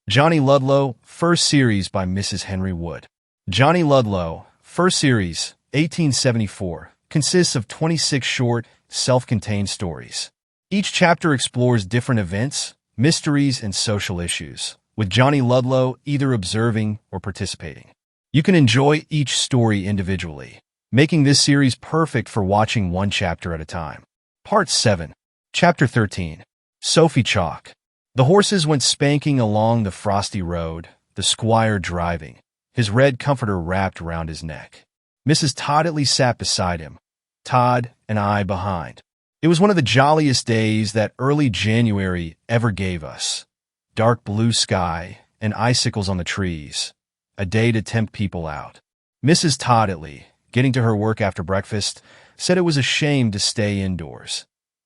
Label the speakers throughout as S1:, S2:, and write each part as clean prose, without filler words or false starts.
S1: Johnny Ludlow, first series by Mrs. Henry Wood. Johnny Ludlow, first series, 1874, consists of 26 short, self-contained stories. Each chapter explores different events, mysteries, and social issues, with Johnny Ludlow either observing or participating. You can enjoy each story individually, making this series perfect for watching one chapter at a time. Part 7. Chapter 13. Sophie Chalk. The horses went spanking along the frosty road, the squire driving, his red comforter wrapped round his neck. Mrs. Todditley sat beside him, Todd and I behind. It was one of the jolliest days that early January ever gave us. Dark blue sky and icicles on the trees. A day to tempt people out. Mrs. Todditley, getting to her work after breakfast, said it was a shame to stay indoors,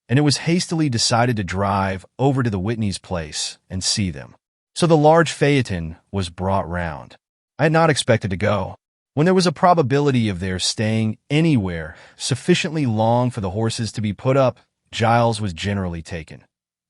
S1: and it was hastily decided to drive over to the Whitneys' place and see them. So the large phaeton was brought round. I had not expected to go. When there was a probability of their staying anywhere sufficiently long for the horses to be put up, Giles was generally taken.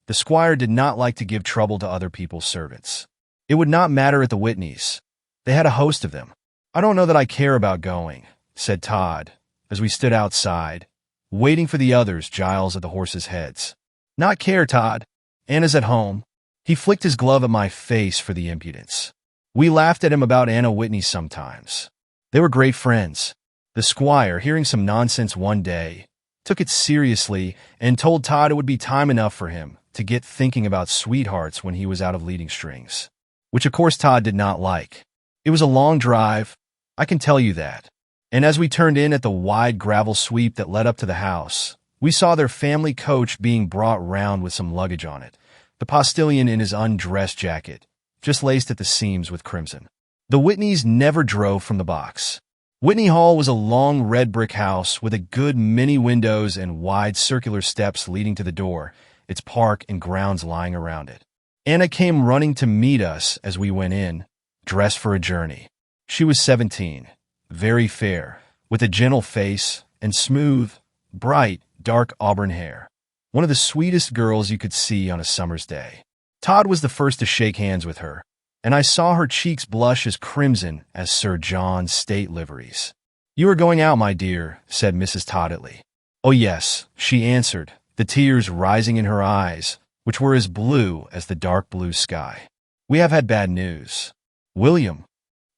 S1: The squire did not like to give trouble to other people's servants. It would not matter at the Whitneys. They had a host of them. "I don't know that I care about going," said Todd, as we stood outside, waiting for the others, Giles at the horses' heads. "Not care, Todd. Anna's at home." He flicked his glove at my face for the impudence. We laughed at him about Anna Whitney sometimes. They were great friends. The squire, hearing some nonsense one day, took it seriously and told Todd it would be time enough for him to get thinking about sweethearts when he was out of leading strings, which of course Todd did not like. It was a long drive, I can tell you that. And as we turned in at the wide gravel sweep that led up to the house, we saw their family coach being brought round with some luggage on it, the postilion in his undress jacket, just laced at the seams with crimson. The Whitneys never drove from the box. Whitney Hall was a long red brick house with a good many windows and wide circular steps leading to the door, its park and grounds lying around it. Anna came running to meet us as we went in, dressed for a journey. She was 17. Very fair, with a gentle face and smooth, bright, dark auburn hair. One of the sweetest girls you could see on a summer's day. Todd was the first to shake hands with her, and I saw her cheeks blush as crimson as Sir John's state liveries. "You are going out, my dear," said Mrs. Todditley. "Oh yes," she answered, the tears rising in her eyes, which were as blue as the dark blue sky. "We have had bad news. William."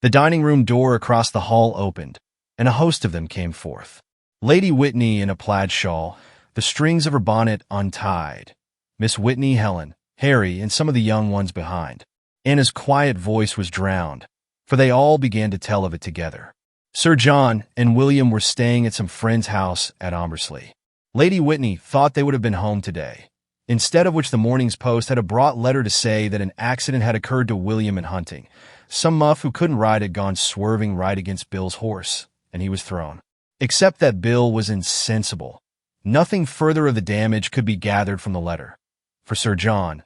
S1: The dining room door across the hall opened, and a host of them came forth. Lady Whitney in a plaid shawl, the strings of her bonnet untied. Miss Whitney, Helen, Harry, and some of the young ones behind. Anna's quiet voice was drowned, for they all began to tell of it together. Sir John and William were staying at some friend's house at Ombersley. Lady Whitney thought they would have been home today, instead of which the morning's post had a brought letter to say that an accident had occurred to William in hunting. Some muff who couldn't ride had gone swerving right against Bill's horse, and he was thrown. Except that Bill was insensible. Nothing further of the damage could be gathered from the letter, for Sir John,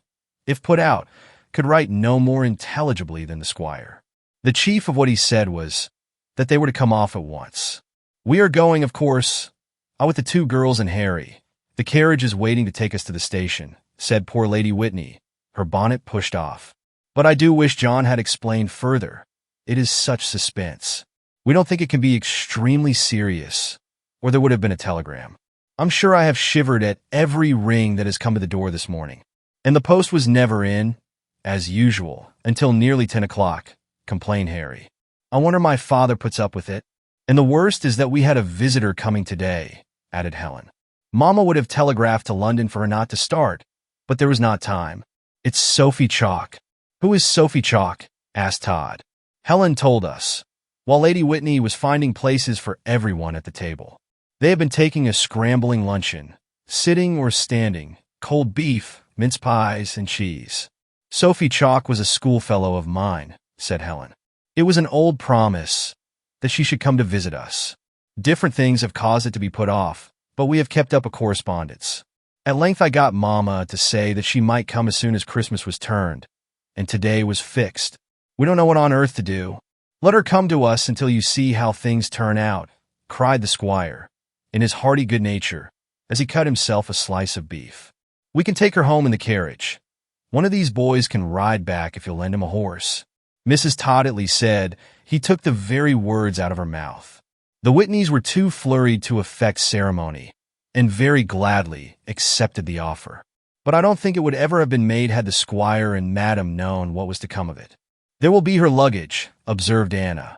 S1: if put out, could write no more intelligibly than the squire. The chief of what he said was that they were to come off at once. "We are going, of course, out with the two girls and Harry. The carriage is waiting to take us to the station," said poor Lady Whitney, her bonnet pushed off. "But I do wish John had explained further. It is such suspense. We don't think it can be extremely serious, or there would have been a telegram. I'm sure I have shivered at every ring that has come to the door this morning. And the post was never in, as usual, until nearly 10 o'clock, complained Harry. I wonder my father puts up with it. And the worst is that we had a visitor coming today," added Helen. "Mamma would have telegraphed to London for her not to start, but there was not time. It's Sophie Chalk." "Who is Sophie Chalk?" asked Todd. Helen told us, while Lady Whitney was finding places for everyone at the table. They had been taking a scrambling luncheon, sitting or standing, cold beef, mince pies, and cheese. "Sophie Chalk was a schoolfellow of mine," said Helen. "It was an old promise that she should come to visit us. Different things have caused it to be put off, but we have kept up a correspondence. At length I got Mamma to say that she might come as soon as Christmas was turned, and today was fixed. We don't know what on earth to do. Let her come to us until you see how things turn out," cried the squire, in his hearty good nature, as he cut himself a slice of beef. "We can take her home in the carriage. One of these boys can ride back if you'll lend him a horse." Mrs. Todd at least said. He took the very words out of her mouth. The Whitneys were too flurried to affect ceremony, and very gladly accepted the offer. But I don't think it would ever have been made had the squire and madam known what was to come of it. "There will be her luggage," observed Anna,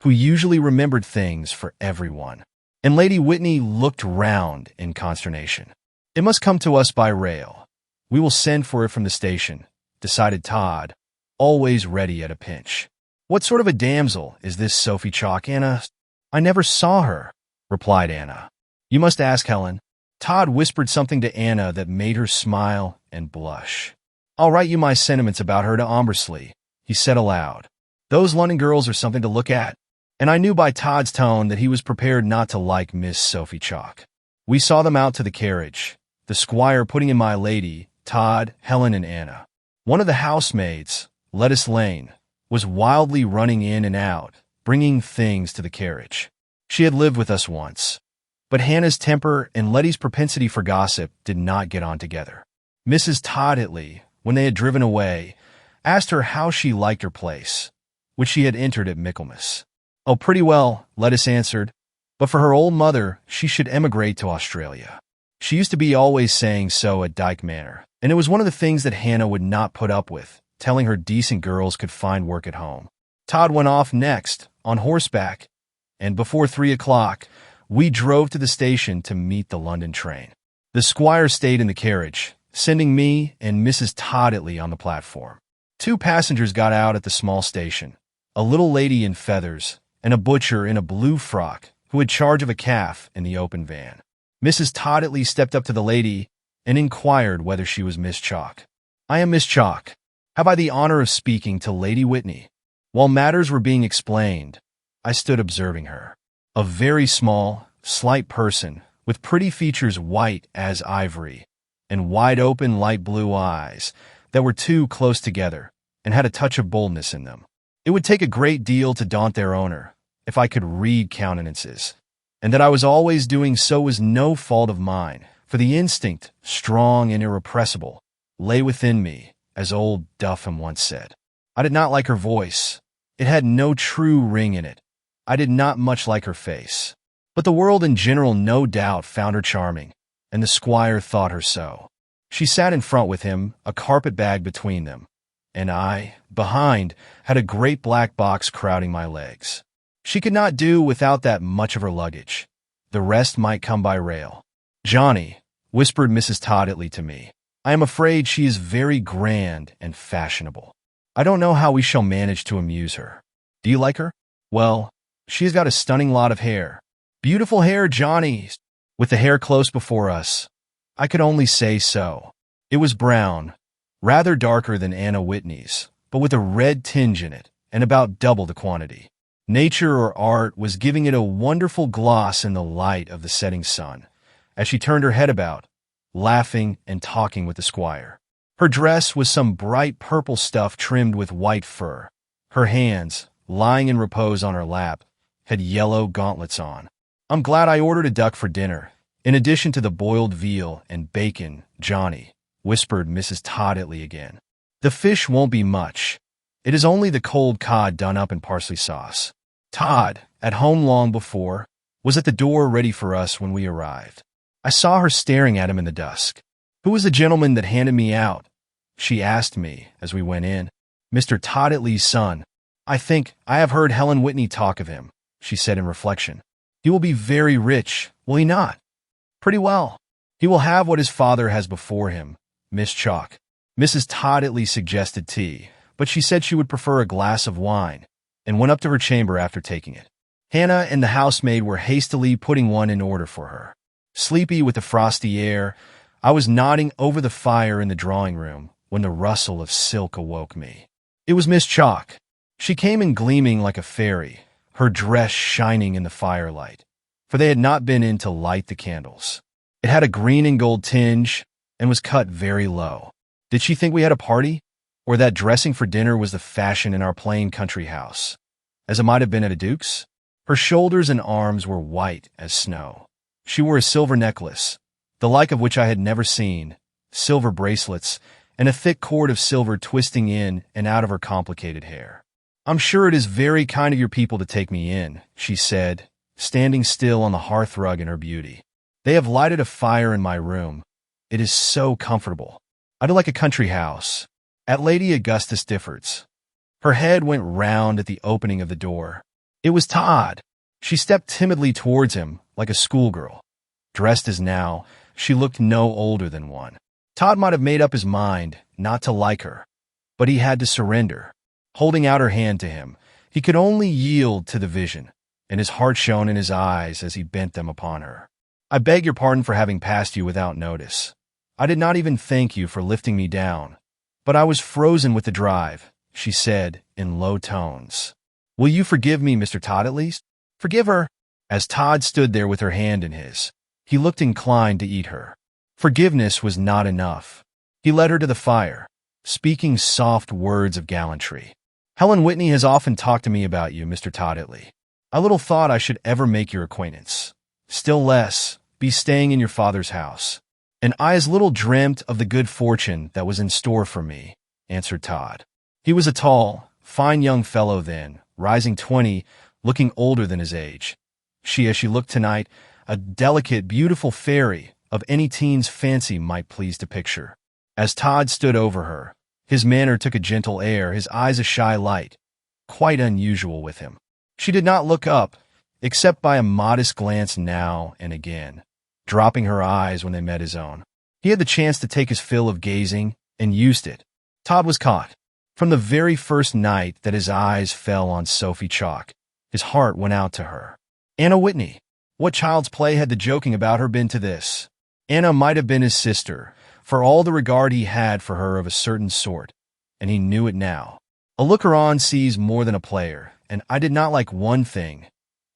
S1: who usually remembered things for everyone. And Lady Whitney looked round in consternation. "It must come to us by rail. We will send for it from the station," decided Todd, always ready at a pinch. "What sort of a damsel is this Sophie Chalk, Anna?" "I never saw her," replied Anna. "You must ask Helen." Todd whispered something to Anna that made her smile and blush. "I'll write you my sentiments about her to Ombersley," he said aloud. "Those London girls are something to look at." And I knew by Todd's tone that he was prepared not to like Miss Sophie Chalk. We saw them out to the carriage, the squire putting in my lady, Todd, Helen, and Anna. One of the housemaids, Lettuce Lane, was wildly running in and out, bringing things to the carriage. She had lived with us once. But Hannah's temper and Letty's propensity for gossip did not get on together. Mrs. Todditley, when they had driven away, asked her how she liked her place, which she had entered at Michaelmas. "Oh, pretty well," Lettuce answered, "but for her old mother, she should emigrate to Australia." She used to be always saying so at Dyke Manor, and it was one of the things that Hannah would not put up with, telling her decent girls could find work at home. Todd went off next, on horseback, and before 3 o'clock, we drove to the station to meet the London train. The squire stayed in the carriage, sending me and Mrs. Todditley on the platform. 2 passengers got out at the small station, a little lady in feathers and a butcher in a blue frock who had charge of a calf in the open van. Mrs. Todditley stepped up to the lady and inquired whether she was Miss Chalk. "I am Miss Chalk. Have I the honor of speaking to Lady Whitney?" While matters were being explained, I stood observing her. A very small, slight person, with pretty features white as ivory, and wide-open light blue eyes that were too close together and had a touch of boldness in them. It would take a great deal to daunt their owner, if I could read countenances, and that I was always doing so was no fault of mine, for the instinct, strong and irrepressible, lay within me, as old Duffham once said. I did not like her voice. It had no true ring in it. I did not much like her face. But the world in general no doubt found her charming, and the squire thought her so. She sat in front with him, a carpet bag between them, and I, behind, had a great black box crowding my legs. She could not do without that much of her luggage. The rest might come by rail. "Johnny," whispered Mrs. Todditley to me, "I am afraid she is very grand and fashionable. I don't know how we shall manage to amuse her. Do you like her?" "Well, she has got a stunning lot of hair." "Beautiful hair, Johnny." With the hair close before us, I could only say so. It was brown, rather darker than Anna Whitney's, but with a red tinge in it, and about double the quantity. Nature or art was giving it a wonderful gloss in the light of the setting sun, as she turned her head about, laughing and talking with the squire. Her dress was some bright purple stuff trimmed with white fur. Her hands, lying in repose on her lap, had yellow gauntlets on. "I'm glad I ordered a duck for dinner, in addition to the boiled veal and bacon, Johnny," whispered Mrs. Todditley again. "The fish won't be much. It is only the cold cod done up in parsley sauce." Todd, at home long before, was at the door ready for us when we arrived. I saw her staring at him in the dusk. "Who was the gentleman that handed me out?" she asked me as we went in. "Mr. Todditley's son. I think I have heard Helen Whitney talk of him," she said in reflection. "He will be very rich, will he not?" "Pretty well. He will have what his father has before him, Miss Chalk." Mrs. Todditley suggested tea, but she said she would prefer a glass of wine, and went up to her chamber after taking it. Hannah and the housemaid were hastily putting one in order for her. Sleepy with the frosty air, I was nodding over the fire in the drawing-room when the rustle of silk awoke me. It was Miss Chalk. She came in gleaming like a fairy, her dress shining in the firelight, for they had not been in to light the candles. It had a green and gold tinge and was cut very low. Did she think we had a party, or that dressing for dinner was the fashion in our plain country house, as it might have been at a duke's? Her shoulders and arms were white as snow. She wore a silver necklace, the like of which I had never seen, silver bracelets, and a thick cord of silver twisting in and out of her complicated hair. "I'm sure it is very kind of your people to take me in," she said, standing still on the hearthrug in her beauty. "They have lighted a fire in my room. It is so comfortable. I do like a country house." At Lady Augustus Difford's. Her head went round at the opening of the door. It was Todd. She stepped timidly towards him, like a schoolgirl. Dressed as now, she looked no older than one. Todd might have made up his mind not to like her, but he had to surrender. Holding out her hand to him, he could only yield to the vision, and his heart shone in his eyes as he bent them upon her. "I beg your pardon for having passed you without notice. I did not even thank you for lifting me down, but I was frozen with the drive," she said in low tones. "Will you forgive me, Mr. Todd, at least?" "Forgive her?" As Todd stood there with her hand in his, he looked inclined to eat her. Forgiveness was not enough. He led her to the fire, speaking soft words of gallantry. "Helen Whitney has often talked to me about you, Mr. Todditley. I little thought I should ever make your acquaintance, still less be staying in your father's house. And I as little dreamt of the good fortune that was in store for me," answered Todd. He was a tall, fine young fellow then, rising 20, looking older than his age. She, as she looked tonight, a delicate, beautiful fairy of any teen's fancy might please to picture. As Todd stood over her, his manner took a gentle air, his eyes a shy light, quite unusual with him. She did not look up, except by a modest glance now and again, dropping her eyes when they met his own. He had the chance to take his fill of gazing, and used it. Todd was caught. From the very first night that his eyes fell on Sophie Chalk, his heart went out to her. Anna Whitney. What child's play had the joking about her been to this? Anna might have been his sister, for all the regard he had for her of a certain sort, and he knew it now. A looker-on sees more than a player, and I did not like one thing.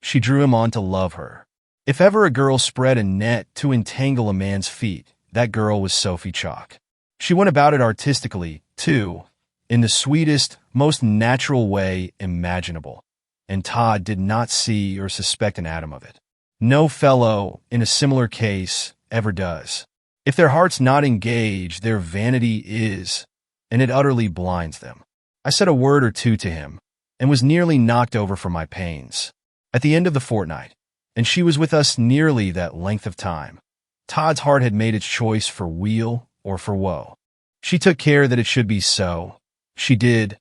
S1: She drew him on to love her. If ever a girl spread a net to entangle a man's feet, that girl was Sophie Chalk. She went about it artistically, too, in the sweetest, most natural way imaginable, and Todd did not see or suspect an atom of it. No fellow, in a similar case, ever does. If their heart's not engaged, their vanity is, and it utterly blinds them. I said a word or two to him, and was nearly knocked over for my pains. At the end of the fortnight, and she was with us nearly that length of time, Todd's heart had made its choice for weal or for woe. She took care that it should be so. She did,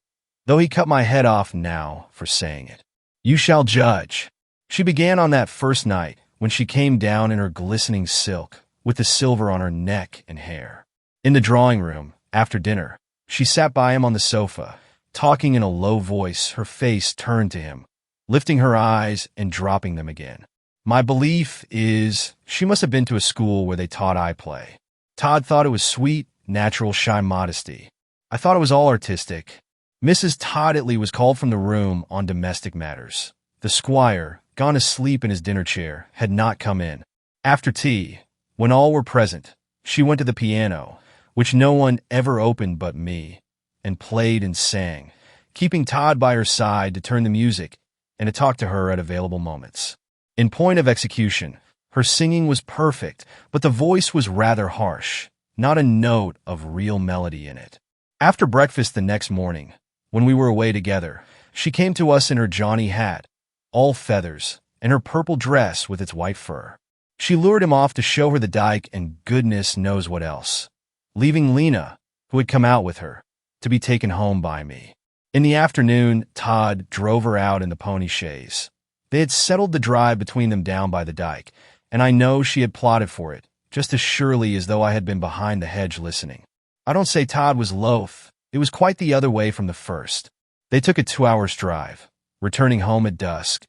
S1: though he cut my head off now for saying it. "You shall judge." She began on that first night, when she came down in her glistening silk, with the silver on her neck and hair. In the drawing-room, after dinner, she sat by him on the sofa, talking in a low voice, her face turned to him, lifting her eyes and dropping them again. My belief is she must have been to a school where they taught eye play. Todd thought it was sweet, natural, shy modesty. I thought it was all artistic. Mrs. Todditley was called from the room on domestic matters. The squire, gone asleep in his dinner chair, had not come in. After tea, when all were present, she went to the piano, which no one ever opened but me, and played and sang, keeping Todd by her side to turn the music and to talk to her at available moments. In point of execution, her singing was perfect, but the voice was rather harsh, not a note of real melody in it. After breakfast the next morning, when we were away together, she came to us in her Johnny hat, all feathers, and her purple dress with its white fur. She lured him off to show her the dike and goodness knows what else, leaving Lena, who had come out with her, to be taken home by me. In the afternoon, Todd drove her out in the pony chaise. They had settled the drive between them down by the dike, and I know she had plotted for it, just as surely as though I had been behind the hedge listening. I don't say Todd was loath. It was quite the other way from the first. They took a 2-hour drive, returning home at dusk,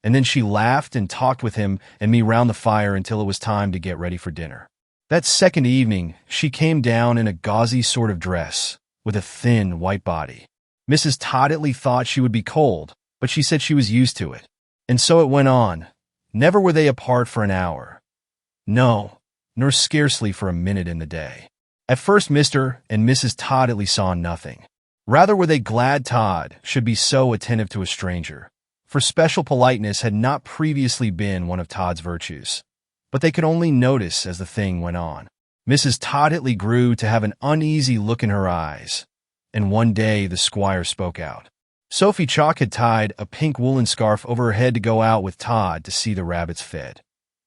S1: and then she laughed and talked with him and me round the fire until it was time to get ready for dinner. That second evening, she came down in a gauzy sort of dress, with a thin, white body. Mrs. Todditley thought she would be cold, but she said she was used to it. And so it went on. Never were they apart for an hour. No, nor scarcely for a minute in the day. At first Mr. and Mrs. Todditley saw nothing. Rather were they glad Todd should be so attentive to a stranger, for special politeness had not previously been one of Todd's virtues. But they could only notice as the thing went on. Mrs. Todd grew to have an uneasy look in her eyes, and one day the squire spoke out. Sophie Chalk had tied a pink woolen scarf over her head to go out with Todd to see the rabbits fed.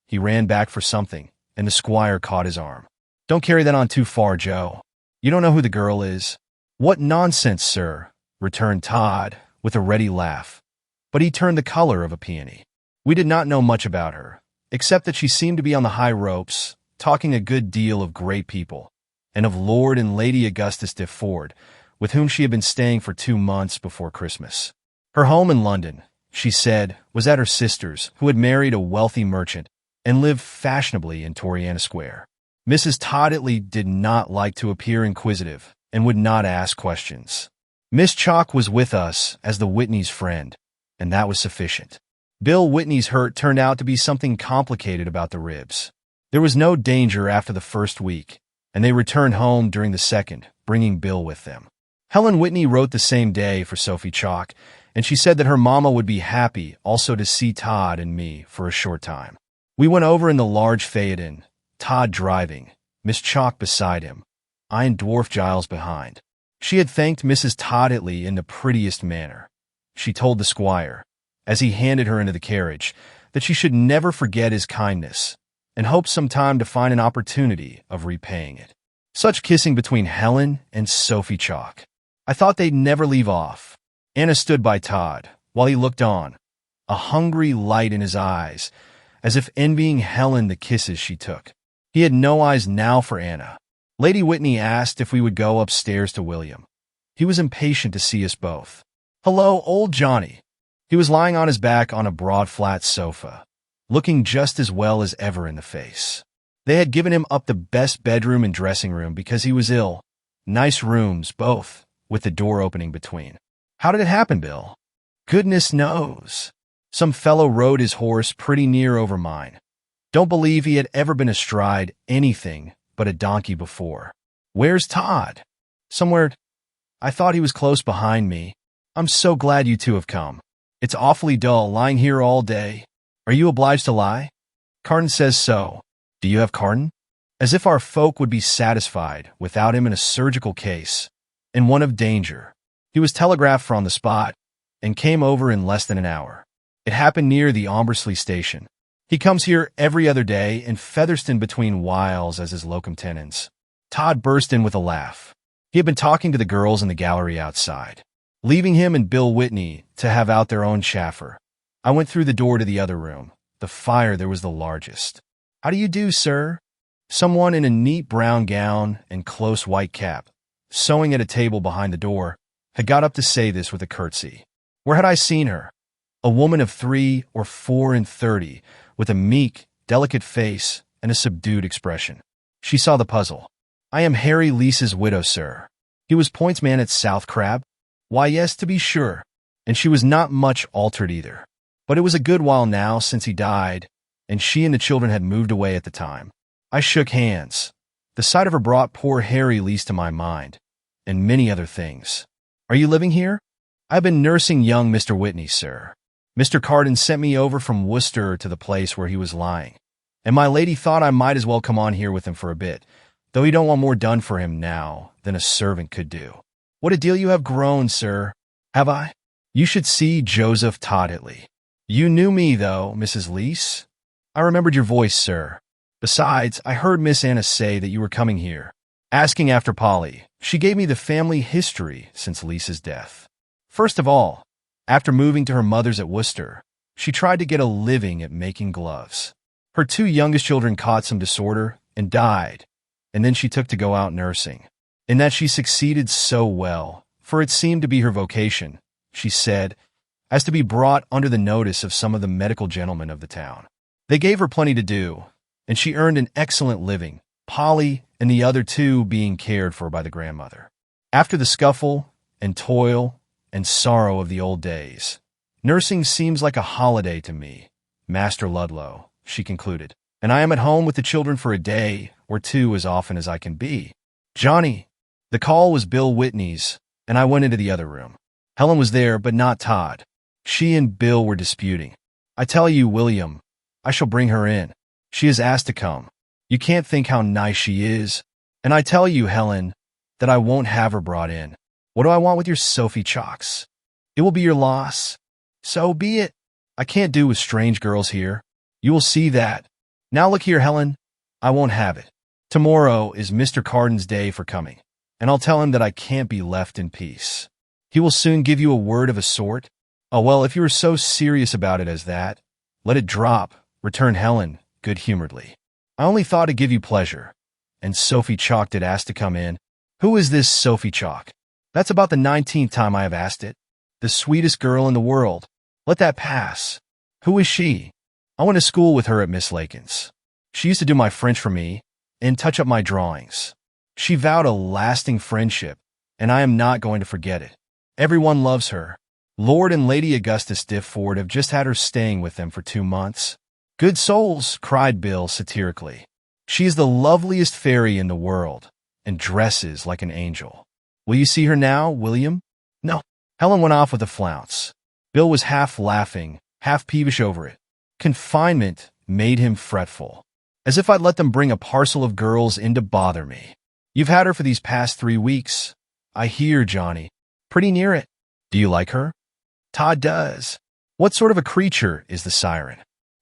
S1: He ran back for something, and the squire caught his arm. "Don't carry that on too far, Joe. You don't know who the girl is." "What nonsense, sir," returned Todd with a ready laugh, but he turned the color of a peony. "We did not know much about her, except that she seemed to be on the high ropes, talking a good deal of great people, and of Lord and Lady Augustus de Ford, with whom she had been staying for 2 months before Christmas. Her home in London, she said, was at her sister's, who had married a wealthy merchant and lived fashionably in Victorian-era Square." Mrs. Todd did not like to appear inquisitive and would not ask questions. Miss Chalk was with us as the Whitneys' friend, and that was sufficient. Bill Whitney's hurt turned out to be something complicated about the ribs. There was no danger after the first week, and they returned home during the second, bringing Bill with them. Helen Whitney wrote the same day for Sophie Chalk, and she said that her mama would be happy also to see Todd and me for a short time. We went over in the large phaeton, Todd driving, Miss Chalk beside him, I and Dwarf Giles behind. She had thanked Mrs. Todd in the prettiest manner. She told the squire, as he handed her into the carriage, that she should never forget his kindness, and hoped sometime to find an opportunity of repaying it. Such kissing between Helen and Sophie Chalk. I thought they'd never leave off. Anna stood by Todd, while he looked on, a hungry light in his eyes, as if envying Helen the kisses she took. He had no eyes now for Anna. Lady Whitney asked if we would go upstairs to William. He was impatient to see us both. "Hello, old Johnny." He was lying on his back on a broad flat sofa, looking just as well as ever in the face. They had given him up the best bedroom and dressing room because he was ill. Nice rooms, both, with the door opening between. "How did it happen, Bill?" "Goodness knows. Some fellow rode his horse pretty near over mine. Don't believe he had ever been astride anything but a donkey before." "Where's Todd?" "Somewhere. I thought he was close behind me. I'm so glad you two have come. It's awfully dull lying here all day. Are you obliged to lie?" "Carton says so. Do you have Carton?" As if our folk would be satisfied without him in a surgical case, in one of danger. He was telegraphed for on the spot, and came over in less than an hour. It happened near the Ambersley station. He comes here every other day, and Featherston between whiles as his locum tenens. Todd burst in with a laugh. He had been talking to the girls in the gallery outside, leaving him and Bill Whitney to have out their own chaffer. I went through the door to the other room. The fire there was the largest. "How do you do, sir?" Someone in a neat brown gown and close white cap, sewing at a table behind the door, had got up to say this with a curtsy. Where had I seen her? A woman of 3 or 4 and 30, with a meek, delicate face and a subdued expression. She saw the puzzle. "I am Harry Leese's widow, sir. He was pointsman at South Crab." "Why, yes, to be sure." And she was not much altered either. But it was a good while now since he died, and she and the children had moved away at the time. I shook hands. The sight of her brought poor Harry Leese to my mind, and many other things. "Are you living here?" "I've been nursing young Mr. Whitney, sir. Mr. Carton sent me over from Worcester to the place where he was lying, and my lady thought I might as well come on here with him for a bit, though he don't want more done for him now than a servant could do." "What a deal you have grown, sir." "Have I? You should see Joseph Todd. You knew me, though, Mrs. Leese." "I remembered your voice, sir. Besides, I heard Miss Anna say that you were coming here, asking after Polly. She gave me the family history since Leese's death. First of all, after moving to her mother's at Worcester, she tried to get a living at making gloves. Her 2 youngest children caught some disorder and died, and then she took to go out nursing. In that she succeeded so well, for it seemed to be her vocation, she said, as to be brought under the notice of some of the medical gentlemen of the town. They gave her plenty to do, and she earned an excellent living, Polly and the other 2 being cared for by the grandmother. After the scuffle and toil and sorrow of the old days, nursing seems like a holiday to me, Master Ludlow," she concluded, "and I am at home with the children for a day or 2 as often as I can be. Johnny." The call was Bill Whitney's, and I went into the other room. Helen was there, but not Todd. She and Bill were disputing. "I tell you, William, I shall bring her in. She has asked to come. You can't think how nice she is. And I tell you, Helen, that I won't have her brought in. What do I want with your Sophie Chalks? It will be your loss. So be it. I can't do with strange girls here. You will see that. Now look here, Helen. I won't have it. Tomorrow is Mr. Carden's day for coming, and I'll tell him that I can't be left in peace. He will soon give you a word of a sort. Oh, well, if you are so serious about it as that, let it drop, returned Helen, good-humoredly. I only thought to give you pleasure. And Sophie Chalk did ask to come in. Who is this Sophie Chalk? That's about the 19th time I have asked it. The sweetest girl in the world. Let that pass. Who is she? I went to school with her at Miss Lakin's. She used to do my French for me and touch up my drawings. She vowed a lasting friendship, and I am not going to forget it. Everyone loves her. Lord and Lady Augustus Diffford have just had her staying with them for 2 months. Good souls, cried Bill satirically. She is the loveliest fairy in the world, and dresses like an angel. Will you see her now, William? No. Helen went off with a flounce. Bill was half laughing, half peevish over it. Confinement made him fretful. As if I'd let them bring a parcel of girls in to bother me. You've had her for these past 3 weeks. I hear, Johnny. Pretty near it. Do you like her? Todd does. What sort of a creature is the siren?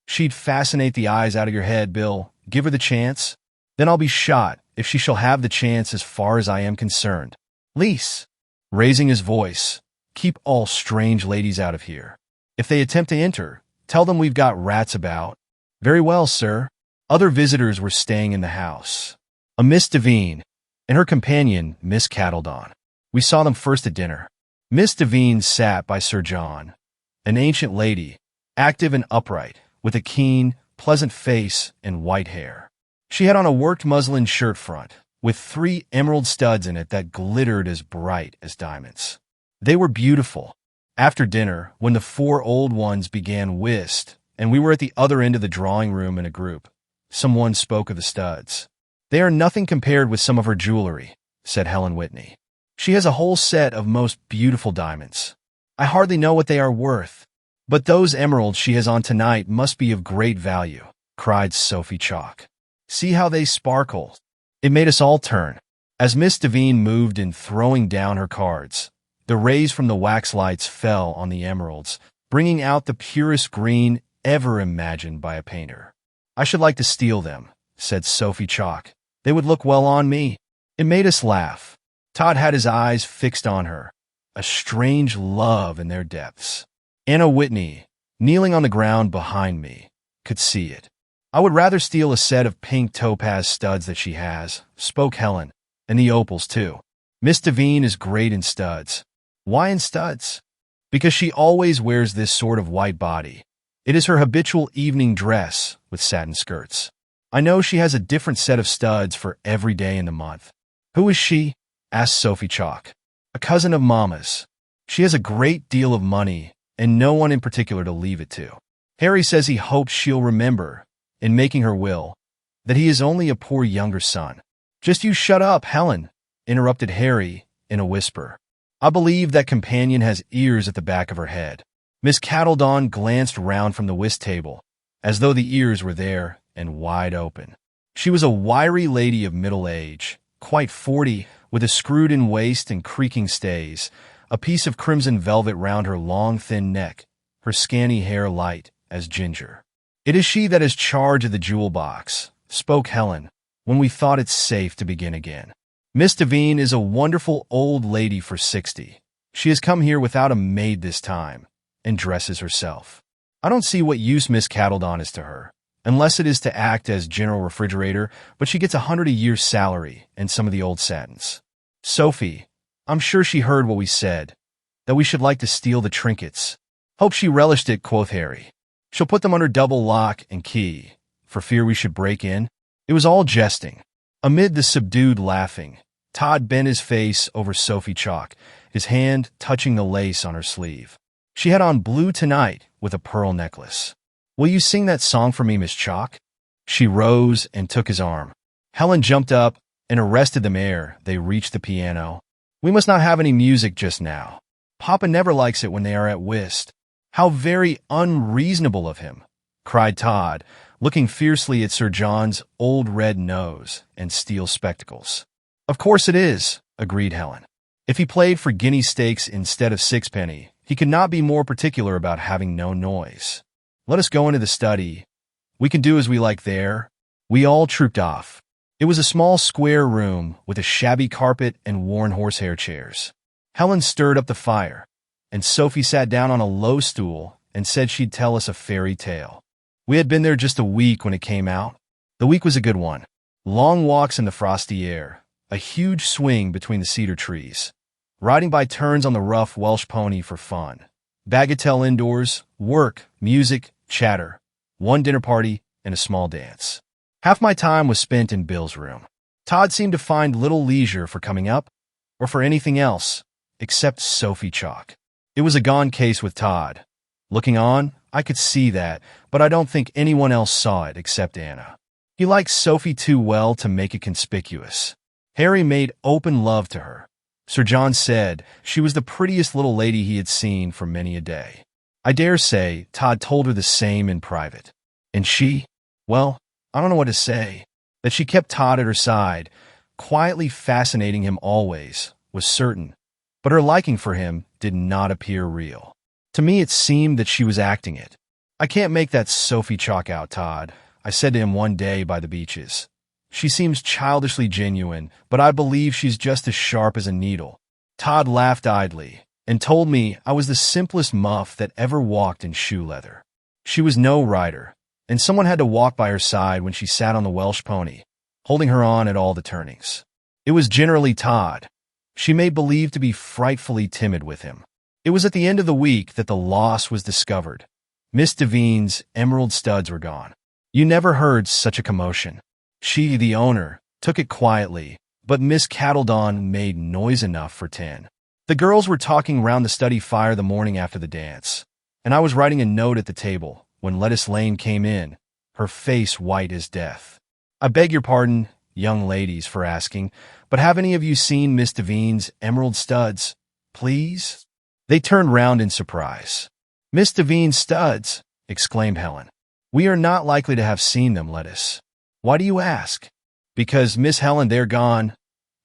S1: She'd fascinate the eyes out of your head, Bill. Give her the chance. Then I'll be shot if she shall have the chance as far as I am concerned. Lise, raising his voice, keep all strange ladies out of here. If they attempt to enter, tell them we've got rats about. Very well, sir. Other visitors were staying in the house. A Miss Devine and her companion, Miss Cattledon. We saw them first at dinner. Miss Devine sat by Sir John, an ancient lady, active and upright, with a keen, pleasant face and white hair. She had on a worked muslin shirt front, with 3 emerald studs in it that glittered as bright as diamonds. They were beautiful. After dinner, when the 4 old ones began whist, and we were at the other end of the drawing room in a group, someone spoke of the studs. They are nothing compared with some of her jewelry, said Helen Whitney. She has a whole set of most beautiful diamonds. I hardly know what they are worth. But those emeralds she has on tonight must be of great value, cried Sophie Chalk. See how they sparkle. It made us all turn. As Miss Devine moved in throwing down her cards, the rays from the wax lights fell on the emeralds, bringing out the purest green ever imagined by a painter. I should like to steal them, said Sophie Chalk. They would look well on me. It made us laugh. Todd had his eyes fixed on her, a strange love in their depths. Anna Whitney, kneeling on the ground behind me, could see it. I would rather steal a set of pink topaz studs that she has, spoke Helen, and the opals too. Miss Devine is great in studs. Why in studs? Because she always wears this sort of white body. It is her habitual evening dress with satin skirts. I know she has a different set of studs for every day in the month. Who is she? Asked Sophie Chalk. A cousin of Mamma's. She has a great deal of money, and no one in particular to leave it to. Harry says he hopes she'll remember, in making her will, that he is only a poor younger son. Just you shut up, Helen, interrupted Harry in a whisper. I believe that companion has ears at the back of her head. Miss Cattledon glanced round from the whist table, as though the ears were there and wide open. She was a wiry lady of middle age, quite 40, with a screwed-in waist and creaking stays, a piece of crimson velvet round her long, thin neck, her scanty hair light as ginger. It is she that has charge of the jewel box, spoke Helen, when we thought it safe to begin again. Miss Devine is a wonderful old lady for 60. She has come here without a maid this time, and dresses herself. I don't see what use Miss Cattledon is to her, unless it is to act as general refrigerator, but she gets 100 a year's salary and some of the old satins. Sophie, I'm sure she heard what we said, that we should like to steal the trinkets. Hope she relished it, quoth Harry. She'll put them under double lock and key, for fear we should break in. It was all jesting. Amid the subdued laughing, Todd bent his face over Sophie Chalk, his hand touching the lace on her sleeve. She had on blue tonight with a pearl necklace. Will you sing that song for me, Miss Chalk? She rose and took his arm. Helen jumped up and arrested them ere they reached the piano. We must not have any music just now. Papa never likes it when they are at whist. How very unreasonable of him, cried Todd, looking fiercely at Sir John's old red nose and steel spectacles. "Of course it is," agreed Helen. If he played for guinea stakes instead of sixpenny, he could not be more particular about having no noise. "Let us go into the study. We can do as we like there." We all trooped off. It was a small square room with a shabby carpet and worn horsehair chairs. Helen stirred up the fire, and Sophie sat down on a low stool and said she'd tell us a fairy tale. We had been there just a week when it came out. The week was a good one. Long walks in the frosty air, a huge swing between the cedar trees, riding by turns on the rough Welsh pony for fun, bagatelle indoors, work, music, chatter, one dinner party, and a small dance. Half my time was spent in Bill's room. Todd seemed to find little leisure for coming up, or for anything else, except Sophie Chalk. It was a gone case with Todd. Looking on, I could see that, but I don't think anyone else saw it except Anna. He liked Sophie too well to make it conspicuous. Harry made open love to her. Sir John said she was the prettiest little lady he had seen for many a day. I dare say Todd told her the same in private. And she, well, I don't know what to say. That she kept Todd at her side, quietly fascinating him always, was certain, but her liking for him did not appear real. To me, it seemed that she was acting it. "I can't make that Sophie Chalk out, Todd," I said to him one day by the beaches. "She seems childishly genuine, but I believe she's just as sharp as a needle." Todd laughed idly and told me I was the simplest muff that ever walked in shoe leather. She was no rider, and someone had to walk by her side when she sat on the Welsh pony, holding her on at all the turnings. It was generally Todd. She made believe to be frightfully timid with him. It was at the end of the week that the loss was discovered. Miss Devine's emerald studs were gone. You never heard such a commotion. She, the owner, took it quietly, but Miss Cattledon made noise enough for 10. The girls were talking round the study fire the morning after the dance, and I was writing a note at the table when Lettice Lane came in, her face white as death. "I beg your pardon, young ladies, for asking, but have any of you seen Miss Devine's emerald studs, please?" They turned round in surprise. "Miss Devine's studs!" exclaimed Helen. "We are not likely to have seen them, Lettice." "Why do you ask?" "Because, Miss Helen, they're gone.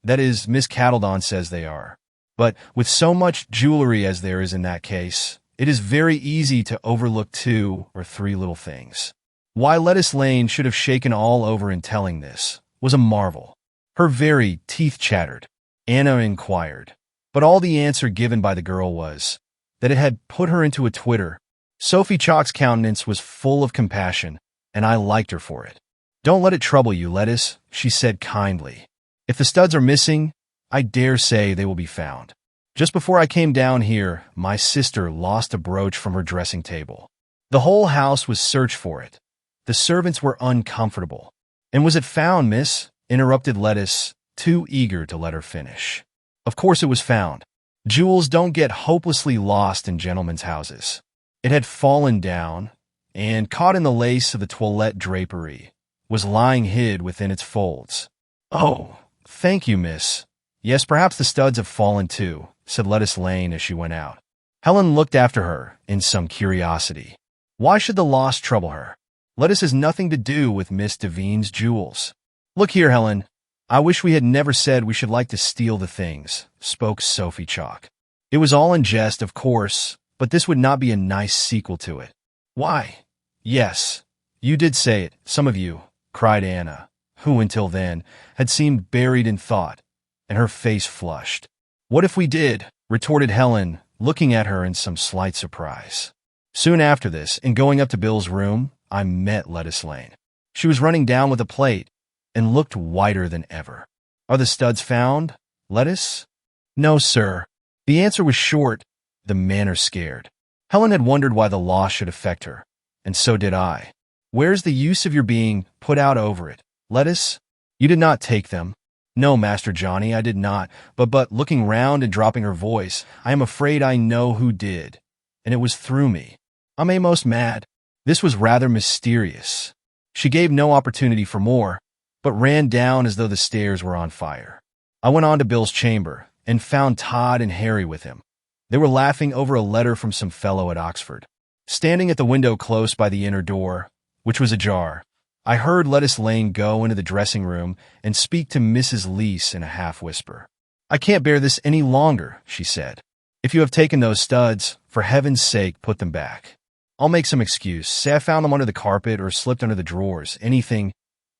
S1: That is, Miss Cattledon says they are. But with so much jewelry as there is in that case, it is very easy to overlook 2 or 3 little things." Why Lettice Lane should have shaken all over in telling this was a marvel. Her very teeth chattered. Anna inquired, but all the answer given by the girl was that it had put her into a twitter. Sophie Chalk's countenance was full of compassion, and I liked her for it. "Don't let it trouble you, Lettice," she said kindly. "If the studs are missing, I dare say they will be found. Just before I came down here, my sister lost a brooch from her dressing table. The whole house was searched for it. The servants were uncomfortable." "And was it found, miss?" interrupted Lettice, too eager to let her finish. "Of course it was found. Jewels don't get hopelessly lost in gentlemen's houses. It had fallen down, and, caught in the lace of the toilette drapery, was lying hid within its folds." "Oh, thank you, miss. Yes, perhaps the studs have fallen too," said Lettice Lane as she went out. Helen looked after her in some curiosity. Why should the loss trouble her? Lettice has nothing to do with Miss Devine's jewels. "Look here, Helen. I wish we had never said we should like to steal the things," spoke Sophie Chalk. "It was all in jest, of course, but this would not be a nice sequel to it." "Why, yes, you did say it, some of you," cried Anna, who until then had seemed buried in thought, and her face flushed. "What if we did?" retorted Helen, looking at her in some slight surprise. Soon after this, in going up to Bill's room, I met Lettice Lane. She was running down with a plate and looked whiter than ever. "Are the studs found, Lettice?" "No, sir." The answer was short, the manner scared. Helen had wondered why the loss should affect her, and so did I. "Where's the use of your being put out over it, Lettice? You did not take them." "No, Master Johnny, I did not, but looking round and dropping her voice, I am afraid I know who did, and it was through me. I'm a'most mad." This was rather mysterious. She gave no opportunity for more, but ran down as though the stairs were on fire. I went on to Bill's chamber and found Todd and Harry with him. They were laughing over a letter from some fellow at Oxford. Standing at the window close by the inner door, which was ajar. I heard Lettuce Lane go into the dressing room and speak to Mrs. Leese in a half-whisper. "I can't bear this any longer," she said. "If you have taken those studs, for heaven's sake, put them back. I'll make some excuse. Say I found them under the carpet or slipped under the drawers. Anything.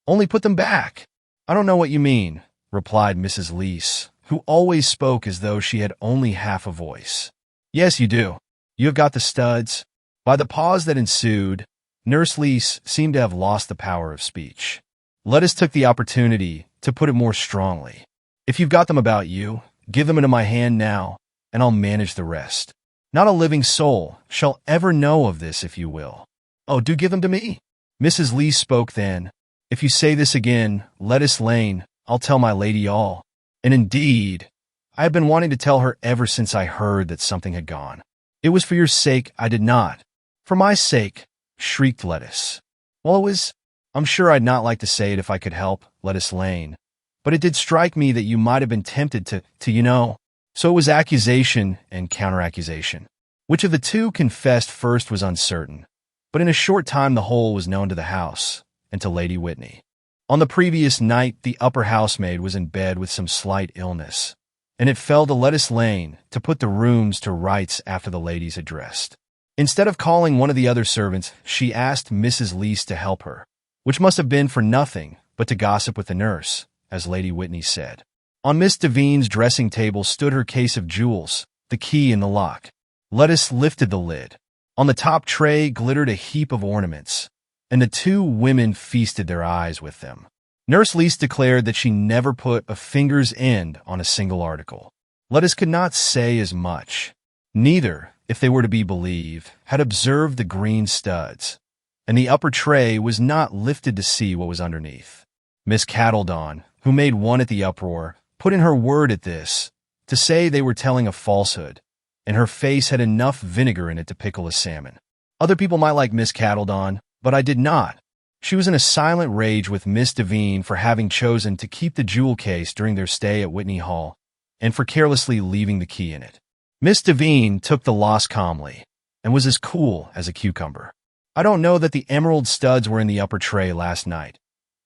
S1: Only put them back." "I don't know what you mean," replied Mrs. Leese, who always spoke as though she had only half a voice. "Yes, you do. You have got the studs." By the pause that ensued, Nurse Leese seemed to have lost the power of speech. Lettuce took the opportunity to put it more strongly. "If you've got them about you, give them into my hand now, and I'll manage the rest. Not a living soul shall ever know of this, if you will." "Oh, do give them to me." Mrs. Leese spoke then. "If you say this again, Lettuce Lane, I'll tell my lady all." And indeed, I had been wanting to tell her ever since I heard that something had gone. "It was for your sake I did not." "For my sake," shrieked Lettuce. "Well, it was. I'm sure I'd not like to say it if I could help, Lettuce Lane. But it did strike me that you might have been tempted to you know." So it was accusation and counter-accusation. Which of the two confessed first was uncertain, but in a short time the whole was known to the house and to Lady Whitney. On the previous night, the upper housemaid was in bed with some slight illness, and it fell to Lettuce Lane to put the rooms to rights after the ladies had dressed. Instead of calling one of the other servants, she asked Mrs. Leese to help her, which must have been for nothing but to gossip with the nurse, as Lady Whitney said. On Miss Devine's dressing table stood her case of jewels, the key in the lock. Lettuce lifted the lid. On the top tray glittered a heap of ornaments, and the two women feasted their eyes with them. Nurse Leese declared that she never put a finger's end on a single article. Lettuce could not say as much. Neither, if they were to be believed, had observed the green studs, and the upper tray was not lifted to see what was underneath. Miss Cattledon, who made one at the uproar, put in her word at this, to say they were telling a falsehood, and her face had enough vinegar in it to pickle a salmon. Other people might like Miss Cattledon, but I did not. She was in a silent rage with Miss Devine for having chosen to keep the jewel case during their stay at Whitney Hall, and for carelessly leaving the key in it. Miss Devine took the loss calmly, and was as cool as a cucumber. "I don't know that the emerald studs were in the upper tray last night.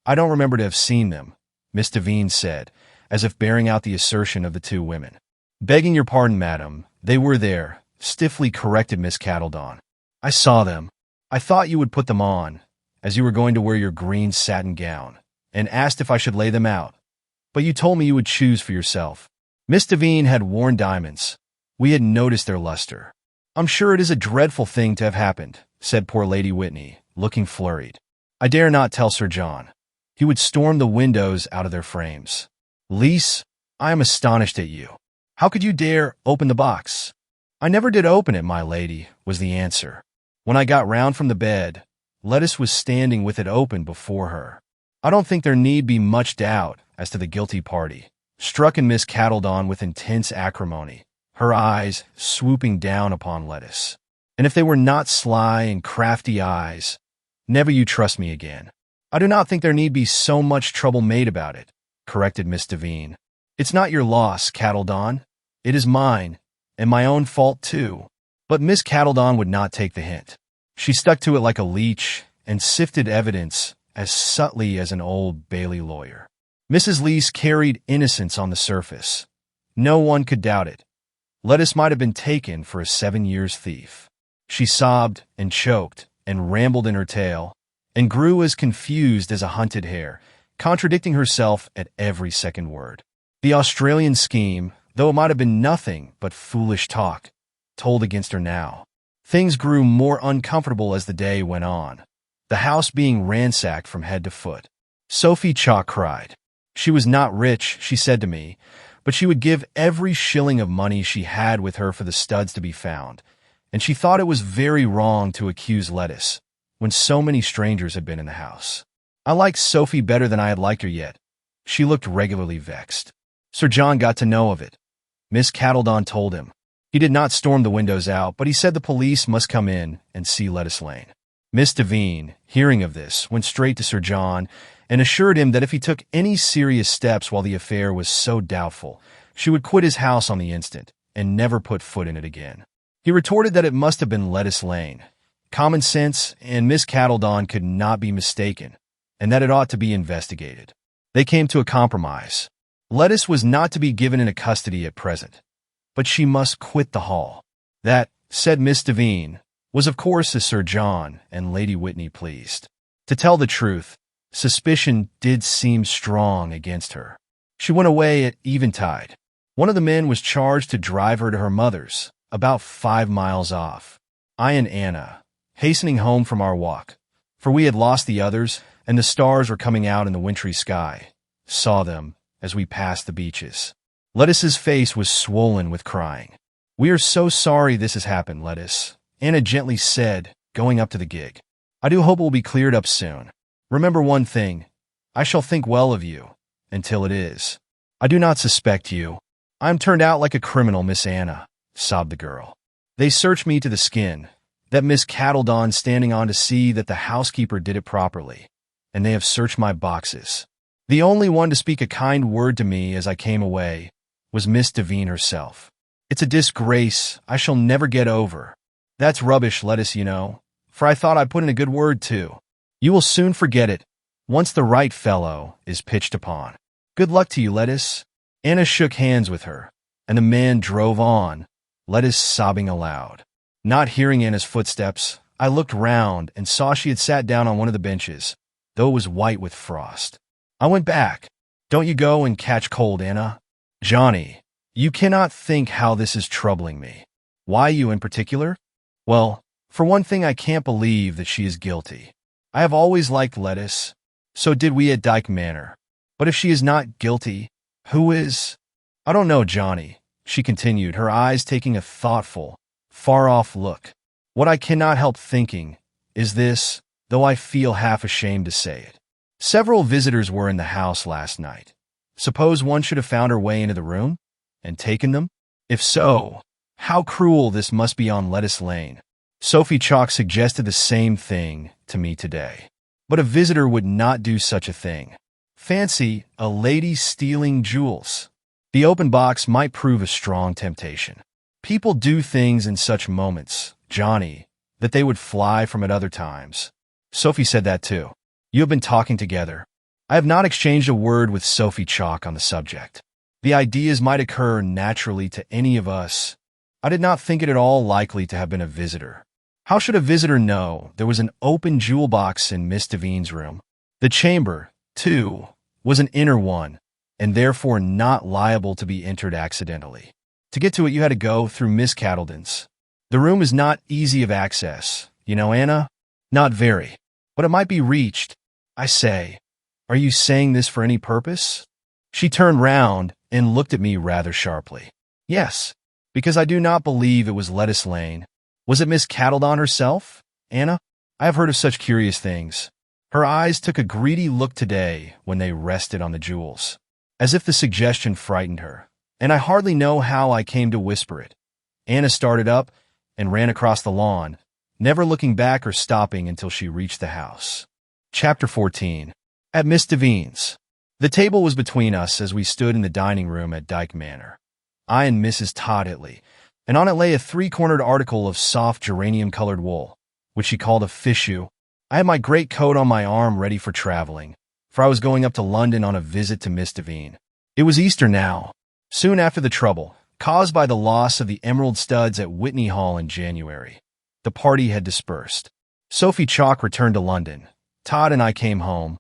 S1: I don't remember to have seen them," Miss Devine said, as if bearing out the assertion of the two women. "Begging your pardon, madam, they were there," stiffly corrected Miss Cattledon. "I saw them. I thought you would put them on, as you were going to wear your green satin gown, and asked if I should lay them out. But you told me you would choose for yourself." Miss Devine had worn diamonds. We had noticed their luster. "I'm sure it is a dreadful thing to have happened," said poor Lady Whitney, looking flurried. "I dare not tell Sir John. He would storm the windows out of their frames. Leese, I am astonished at you. How could you dare open the box?" "I never did open it, my lady," was the answer. "When I got round from the bed, Lettuce was standing with it open before her." "I don't think there need be much doubt as to the guilty party," struck in Miss Cattledon with intense acrimony, her eyes swooping down upon Lettuce. "And if they were not sly and crafty eyes, never you trust me again." "I do not think there need be so much trouble made about it," corrected Miss Devine. "It's not your loss, Cattledon. It is mine, and my own fault too." But Miss Cattledon would not take the hint. She stuck to it like a leech and sifted evidence as subtly as an Old Bailey lawyer. Mrs. Leese carried innocence on the surface. No one could doubt it. Lettuce might have been taken for a 7-years thief. She sobbed and choked and rambled in her tale, and grew as confused as a hunted hare, contradicting herself at every second word. The Australian scheme, though it might have been nothing but foolish talk, told against her now. Things grew more uncomfortable as the day went on, the house being ransacked from head to foot. Sophie Chalk cried. She was not rich, she said to me, but she would give every shilling of money she had with her for the studs to be found, and she thought it was very wrong to accuse Lettuce, when so many strangers had been in the house. I liked Sophie better than I had liked her yet. She looked regularly vexed. Sir John got to know of it. Miss Cattledon told him. He did not storm the windows out, but he said the police must come in and see Lettuce Lane. Miss Devine, hearing of this, went straight to Sir John and assured him that if he took any serious steps while the affair was so doubtful, she would quit his house on the instant and never put foot in it again. He retorted that it must have been Lettuce Lane, Common sense and Miss Cattledon could not be mistaken, and that it ought to be investigated. They came to a compromise. Lettuce was not to be given into custody at present, but she must quit the hall. That, said Miss Devine, was of course as Sir John and Lady Whitney pleased. To tell the truth, suspicion did seem strong against her. She went away at eventide. One of the men was charged to drive her to her mother's, about 5 miles off. I and Anna, hastening home from our walk, for we had lost the others and the stars were coming out in the wintry sky, saw them as we passed the beeches. Lettuce's face was swollen with crying. "We are so sorry this has happened, Lettuce," Anna gently said, going up to the gig. "I do hope it will be cleared up soon. Remember one thing, I shall think well of you, until it is. I do not suspect you. I am turned out like a criminal, Miss Anna," sobbed the girl. "They searched me to the skin, that Miss Cattledon standing on to see that the housekeeper did it properly, and they have searched my boxes. The only one to speak a kind word to me as I came away was Miss Devine herself. It's a disgrace I shall never get over. That's rubbish, Lettuce, you know, for I thought I put in a good word, too. You will soon forget it, once the right fellow is pitched upon. Good luck to you, Lettuce." Anna shook hands with her, and the man drove on, Lettuce sobbing aloud. Not hearing Anna's footsteps, I looked round and saw she had sat down on one of the benches, though it was white with frost. I went back. "Don't you go and catch cold, Anna. Johnny, you cannot think how this is troubling me." "Why you in particular?" "Well, for one thing, I can't believe that she is guilty. I have always liked Lettuce. So did we at Dyke Manor. But if she is not guilty, who is? I don't know, Johnny," she continued, her eyes taking a thoughtful, far-off look. "What I cannot help thinking is this, though I feel half ashamed to say it. Several visitors were in the house last night. Suppose one should have found her way into the room and taken them? If so, how cruel this must be on Lettuce Lane. Sophie Chalk suggested the same thing to me today. But a visitor would not do such a thing. Fancy a lady stealing jewels. The open box might prove a strong temptation. People do things in such moments, Johnny, that they would fly from at other times." Sophie said that too. "You have been talking together." "I have not exchanged a word with Sophie Chalk on the subject. The ideas might occur naturally to any of us. I did not think it at all likely to have been a visitor. How should a visitor know there was an open jewel box in Miss Devine's room? The chamber, too, was an inner one, and therefore not liable to be entered accidentally. To get to it you had to go through Miss Cattledon's. The room is not easy of access, you know, Anna? Not very, but it might be reached. I say, are you saying this for any purpose?" She turned round and looked at me rather sharply. "Yes, because I do not believe it was Lettuce Lane. Was it Miss Cattledon herself, Anna? I have heard of such curious things." Her eyes took a greedy look today when they rested on the jewels, as if the suggestion frightened her, and I hardly know how I came to whisper it. Anna started up and ran across the lawn, never looking back or stopping until she reached the house. Chapter 14. At Miss Devine's. The table was between us as we stood in the dining room at Dyke Manor. I and Mrs. Todd Hitley, and on it lay a 3-cornered article of soft geranium-colored wool, which she called a fichu. I had my great coat on my arm ready for traveling, for I was going up to London on a visit to Miss Devine. It was Easter now. Soon after the trouble, caused by the loss of the emerald studs at Whitney Hall in January, the party had dispersed. Sophie Chalk returned to London. Todd and I came home.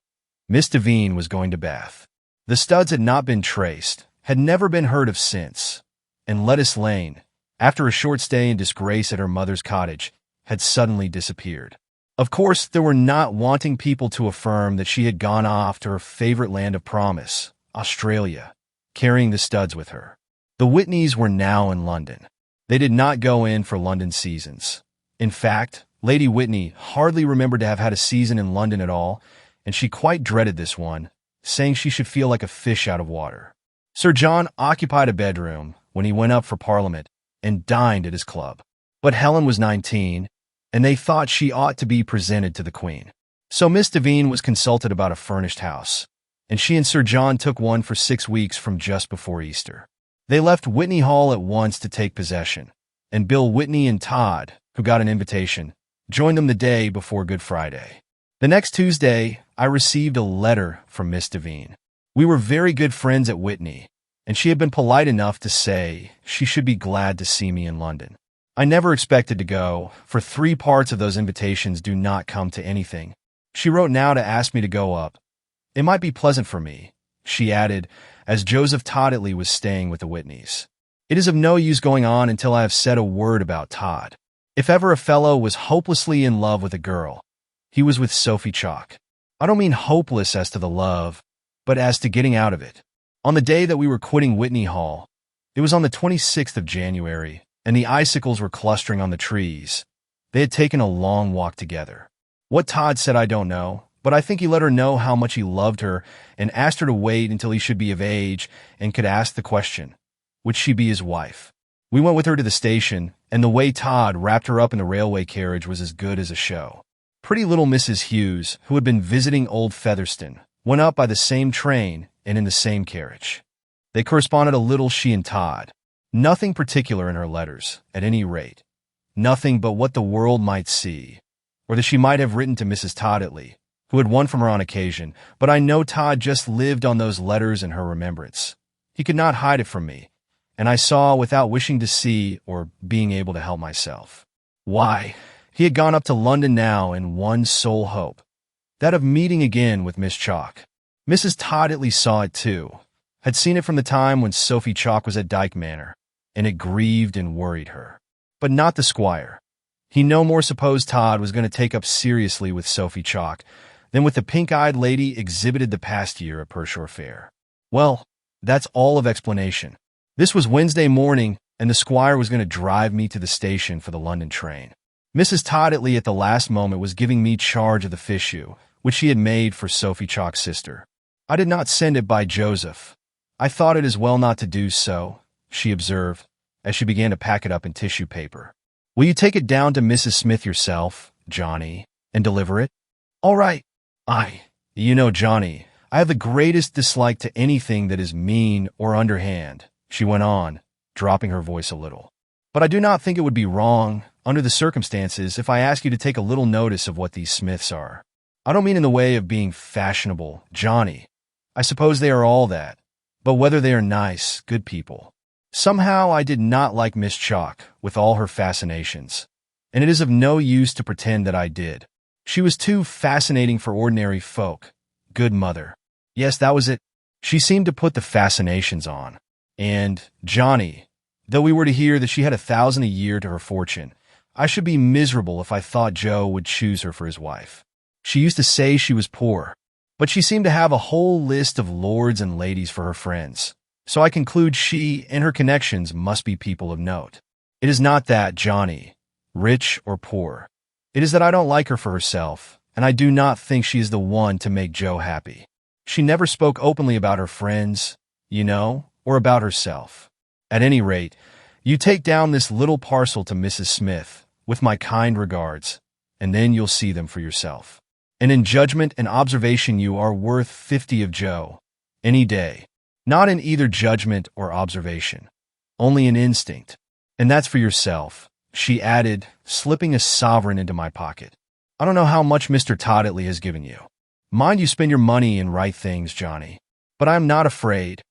S1: Miss Devine was going to Bath. The studs had not been traced, had never been heard of since, and Lettuce Lane, after a short stay in disgrace at her mother's cottage, had suddenly disappeared. Of course, there were not wanting people to affirm that she had gone off to her favorite land of promise, Australia, carrying the studs with her. The Whitneys were now in London. They did not go in for London seasons. In fact, Lady Whitney hardly remembered to have had a season in London at all, and she quite dreaded this one, saying she should feel like a fish out of water. Sir John occupied a bedroom when he went up for Parliament and dined at his club. But Helen was 19, and they thought she ought to be presented to the Queen. So Miss Devine was consulted about a furnished house, and she and Sir John took one for 6 weeks from just before Easter. They left Whitney Hall at once to take possession, and Bill Whitney and Todd, who got an invitation, Joined them the day before Good Friday. The next Tuesday, I received a letter from Miss Devine. We were very good friends at Whitney, and she had been polite enough to say she should be glad to see me in London. I never expected to go, for 3 parts of those invitations do not come to anything. She wrote now to ask me to go up. It might be pleasant for me, she added, as Joseph Todd was staying with the Whitneys. It is of no use going on until I have said a word about Todd. If ever a fellow was hopelessly in love with a girl, he was with Sophie Chalk. I don't mean hopeless as to the love, but as to getting out of it. On the day that we were quitting Whitney Hall, it was on the 26th of January, and the icicles were clustering on the trees. They had taken a long walk together. What Todd said I don't know, but I think he let her know how much he loved her and asked her to wait until he should be of age and could ask the question, would she be his wife? We went with her to the station, and the way Todd wrapped her up in the railway carriage was as good as a show. Pretty little Mrs. Hughes, who had been visiting old Featherston, went up by the same train and in the same carriage. They corresponded a little, she and Todd. Nothing particular in her letters, at any rate. Nothing but what the world might see, or that she might have written to Mrs. Todd, who had won from her on occasion, but I know Todd just lived on those letters in her remembrance. He could not hide it from me, and I saw without wishing to see or being able to help myself. Why, he had gone up to London now in one sole hope, that of meeting again with Miss Chalk. Mrs. Todd saw it too, had seen it from the time when Sophie Chalk was at Dyke Manor, and it grieved and worried her. But not the squire. He no more supposed Todd was going to take up seriously with Sophie Chalk than with the pink-eyed lady exhibited the past year at Pershore Fair. Well, that's all of explanation. This was Wednesday morning, and the squire was going to drive me to the station for the London train. Mrs. Todd at the last moment was giving me charge of the fichu, which she had made for Sophie Chalk's sister. I did not send it by Joseph. I thought it as well not to do so, she observed, as she began to pack it up in tissue paper. Will you take it down to Mrs. Smith yourself, Johnny, and deliver it? All right. You know, Johnny, I have the greatest dislike to anything that is mean or underhand, she went on, dropping her voice a little. But I do not think it would be wrong, under the circumstances, if I ask you to take a little notice of what these Smiths are. I don't mean in the way of being fashionable, Johnny. I suppose they are all that. But whether they are nice, good people. Somehow I did not like Miss Chalk, with all her fascinations. And it is of no use to pretend that I did. She was too fascinating for ordinary folk. Good mother. Yes, that was it. She seemed to put the fascinations on. And, Johnny, though we were to hear that she had 1,000 a year to her fortune, I should be miserable if I thought Joe would choose her for his wife. She used to say she was poor, but she seemed to have a whole list of lords and ladies for her friends. So I conclude she and her connections must be people of note. It is not that, Johnny, rich or poor. It is that I don't like her for herself, and I do not think she is the one to make Joe happy. She never spoke openly about her friends, you know, or about herself. At any rate, you take down this little parcel to Mrs. Smith, with my kind regards, and then you'll see them for yourself. And in judgment and observation you are worth 50 of Joe, any day. Not in either judgment or observation, only in instinct. And that's for yourself, she added, slipping a sovereign into my pocket. I don't know how much Mr. Todd has given you. Mind you spend your money in right things, Johnny. But I am not afraid.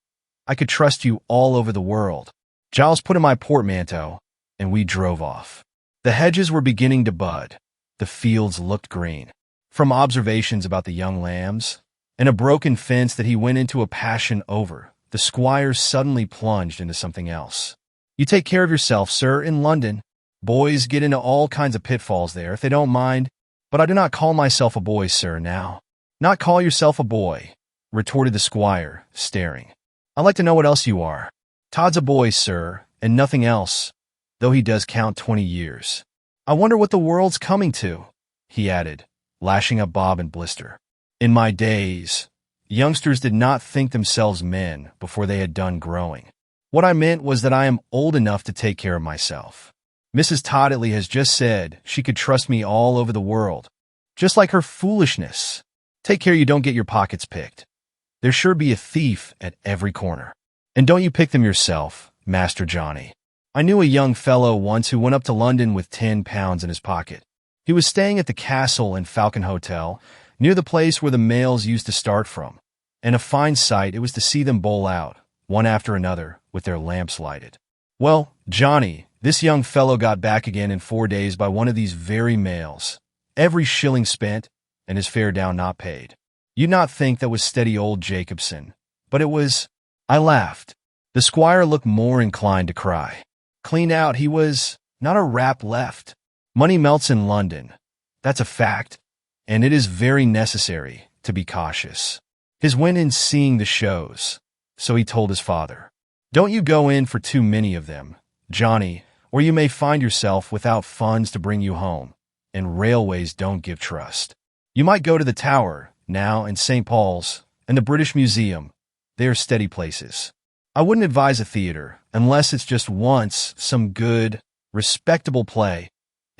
S1: I could trust you all over the world. Giles put in my portmanteau, and we drove off. The hedges were beginning to bud. The fields looked green. From observations about the young lambs, and a broken fence that he went into a passion over, the squire suddenly plunged into something else. You take care of yourself, sir, in London. Boys get into all kinds of pitfalls there, if they don't mind. But I do not call myself a boy, sir, now. Not call yourself a boy, retorted the squire, staring. I'd like to know what else you are. Todd's a boy, sir, and nothing else, though he does count 20 years. I wonder what the world's coming to, he added, lashing up Bob and Blister. In my days, youngsters did not think themselves men before they had done growing. What I meant was that I am old enough to take care of myself. Mrs. Todd has just said she could trust me all over the world, just like her foolishness. Take care you don't get your pockets picked. There'll sure be a thief at every corner. And don't you pick them yourself, Master Johnny. I knew a young fellow once who went up to London with £10 in his pocket. He was staying at the Castle and Falcon Hotel, near the place where the mails used to start from, and a fine sight it was to see them bowl out, one after another, with their lamps lighted. Well, Johnny, this young fellow got back again in 4 days by one of these very mails. Every shilling spent, and his fare down not paid. You'd not think that was steady old Jacobson, but it was. I laughed. The squire looked more inclined to cry. Clean out he was, not a rap left. Money melts in London. That's a fact, and it is very necessary to be cautious. His went in seeing the shows, so he told his father. Don't you go in for too many of them, Johnny, or you may find yourself without funds to bring you home, and railways don't give trust. You might go to the Tower, now, and St. Paul's, and the British Museum. They are steady places. I wouldn't advise a theater, unless it's just once some good, respectable play,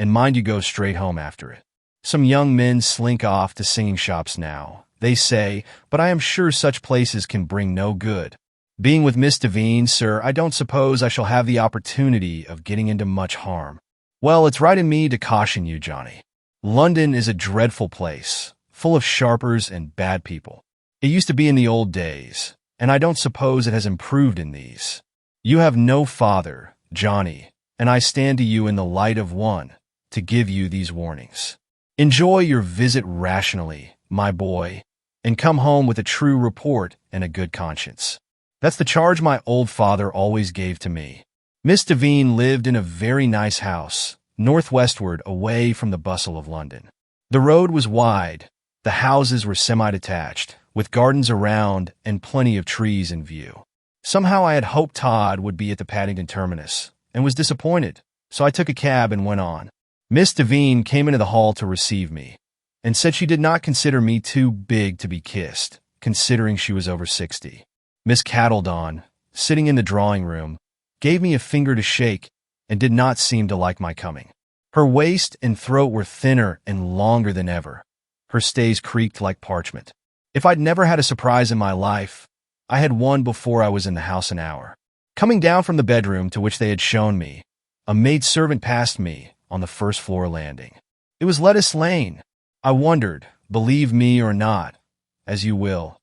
S1: and mind you go straight home after it. Some young men slink off to singing shops now, they say, but I am sure such places can bring no good. Being with Miss Devine, sir, I don't suppose I shall have the opportunity of getting into much harm. Well, it's right in me to caution you, Johnny. London is a dreadful place, full of sharpers and bad people. It used to be in the old days, and I don't suppose it has improved in these. You have no father, Johnny, and I stand to you in the light of one to give you these warnings. Enjoy your visit rationally, my boy, and come home with a true report and a good conscience. That's the charge my old father always gave to me. Miss Devine lived in a very nice house, northwestward away from the bustle of London. The road was wide, the houses were semi-detached, with gardens around and plenty of trees in view. Somehow I had hoped Todd would be at the Paddington terminus, and was disappointed, so I took a cab and went on. Miss Devine came into the hall to receive me, and said she did not consider me too big to be kissed, considering she was over 60. Miss Cattledon, sitting in the drawing-room, gave me a finger to shake, and did not seem to like my coming. Her waist and throat were thinner and longer than ever. Her stays creaked like parchment. If I'd never had a surprise in my life, I had one before I was in the house an hour. Coming down from the bedroom to which they had shown me, a maid-servant passed me on the first-floor landing. It was Lettuce Lane. I wondered, believe me or not, as you will,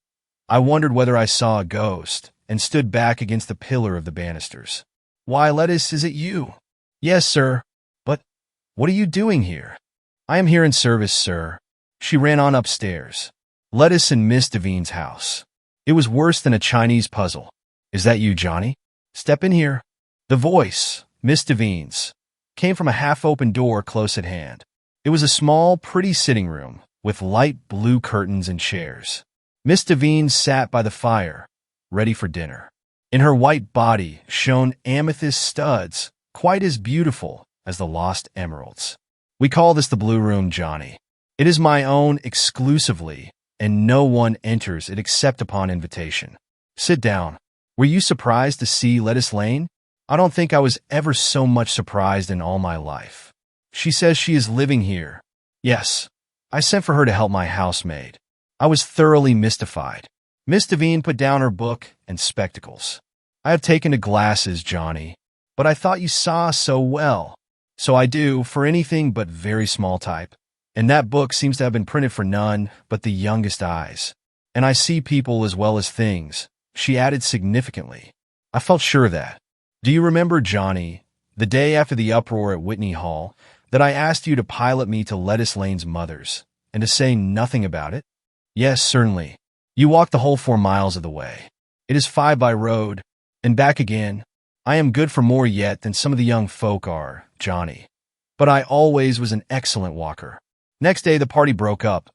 S1: I wondered whether I saw a ghost, and stood back against the pillar of the banisters. Why, Lettuce, is it you? Yes, sir. But what are you doing here? I am here in service, sir. She ran on upstairs. Lettuce in Miss Devine's house. It was worse than a Chinese puzzle. Is that you, Johnny? Step in here. The voice, Miss Devine's, came from a half-open door close at hand. It was a small, pretty sitting room, with light blue curtains and chairs. Miss Devine sat by the fire, ready for dinner. In her white body shone amethyst studs, quite as beautiful as the lost emeralds. We call this the Blue Room, Johnny. It is my own exclusively, and no one enters it except upon invitation. Sit down. Were you surprised to see Lettuce Lane? I don't think I was ever so much surprised in all my life. She says she is living here. Yes, I sent for her to help my housemaid. I was thoroughly mystified. Miss Devine put down her book and spectacles. I have taken to glasses, Johnny, but I thought you saw so well. So I do, for anything but very small type. And that book seems to have been printed for none but the youngest eyes. And I see people as well as things, she added significantly. I felt sure of that. Do you remember, Johnny, the day after the uproar at Whitney Hall, that I asked you to pilot me to Lettuce Lane's mother's, and to say nothing about it? Yes, certainly. You walked the whole 4 miles of the way. It is 5 by road, and back again. I am good for more yet than some of the young folk are, Johnny. But I always was an excellent walker. Next day the party broke up.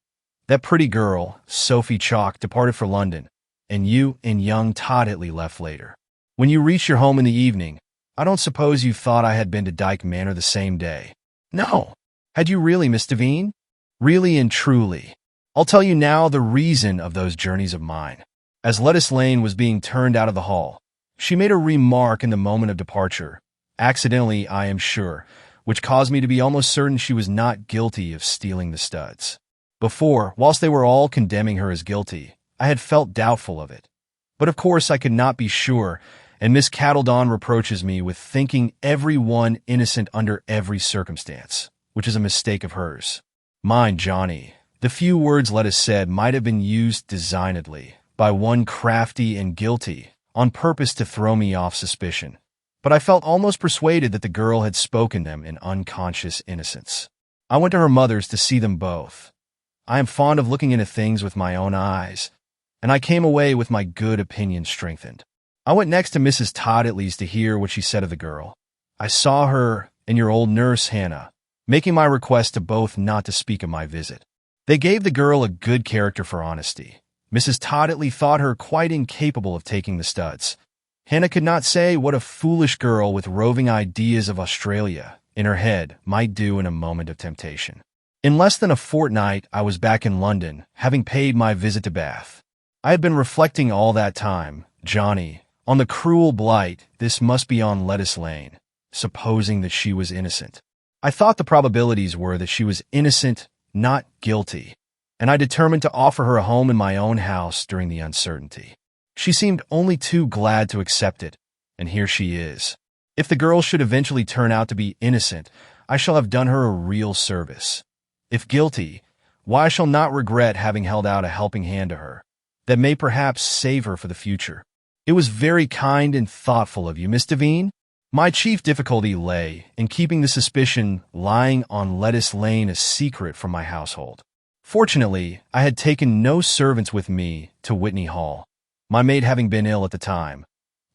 S1: That pretty girl, Sophie Chalk, departed for London, and you and young Todd Hitley left later. When you reached your home in the evening, I don't suppose you thought I had been to Dyke Manor the same day. No. Had you really, Miss Devine? Really and truly. I'll tell you now the reason of those journeys of mine. As Lettuce Lane was being turned out of the hall, she made a remark in the moment of departure, accidentally, I am sure, which caused me to be almost certain she was not guilty of stealing the studs. Before, whilst they were all condemning her as guilty, I had felt doubtful of it. But of course I could not be sure, and Miss Cattledon reproaches me with thinking every one innocent under every circumstance. which is a mistake of hers. Mine, Johnny. The few words Lettuce said might have been used designedly by one crafty and guilty, on purpose to throw me off suspicion. But I felt almost persuaded that the girl had spoken them in unconscious innocence. I went to her mother's to see them both. I am fond of looking into things with my own eyes, and I came away with my good opinion strengthened. I went next to Mrs. Toddle's to hear what she said of the girl. I saw her and your old nurse, Hannah, making my request to both not to speak of my visit. They gave the girl a good character for honesty. Mrs. Toddle thought her quite incapable of taking the studs. Hannah could not say what a foolish girl with roving ideas of Australia in her head might do in a moment of temptation. In less than a fortnight, I was back in London, having paid my visit to Bath. I had been reflecting all that time, Johnny, on the cruel blight this must be on Lettuce Lane, supposing that she was innocent. I thought the probabilities were that she was innocent, not guilty, and I determined to offer her a home in my own house during the uncertainty. She seemed only too glad to accept it, and here she is. If the girl should eventually turn out to be innocent, I shall have done her a real service. If guilty, why I shall not regret having held out a helping hand to her, that may perhaps save her for the future. It was very kind and thoughtful of you, Miss Devine. My chief difficulty lay in keeping the suspicion lying on Lettuce Lane a secret from my household. Fortunately, I had taken no servants with me to Whitney Hall, my maid having been ill at the time.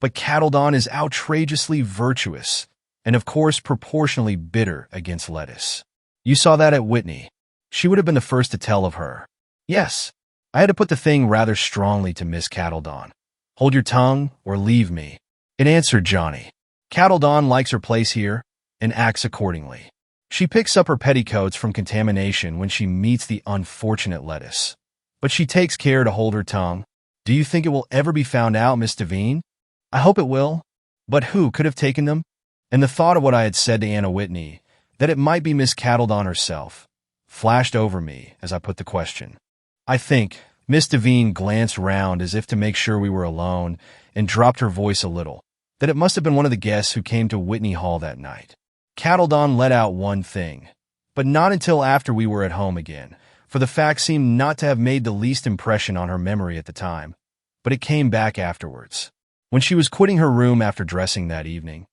S1: But Cattledon is outrageously virtuous, and of course proportionally bitter against Lettuce. You saw that at Whitney. She would have been the first to tell of her. Yes, I had to put the thing rather strongly to Miss Cattledon. Hold your tongue, or leave me. It answered Johnny. Cattledon likes her place here, and acts accordingly. She picks up her petticoats from contamination when she meets the unfortunate Lettuce. But she takes care to hold her tongue. Do you think it will ever be found out, Miss Devine? I hope it will. But who could have taken them? And the thought of what I had said to Anna Whitney, that it might be Miss Cattledon herself, flashed over me as I put the question. I think Miss Devine glanced round as if to make sure we were alone and dropped her voice a little, that it must have been one of the guests who came to Whitney Hall that night. Cattledon let out one thing, but not until after we were at home again, for the fact seemed not to have made the least impression on her memory at the time, but it came back afterwards. When she was quitting her room after dressing that evening,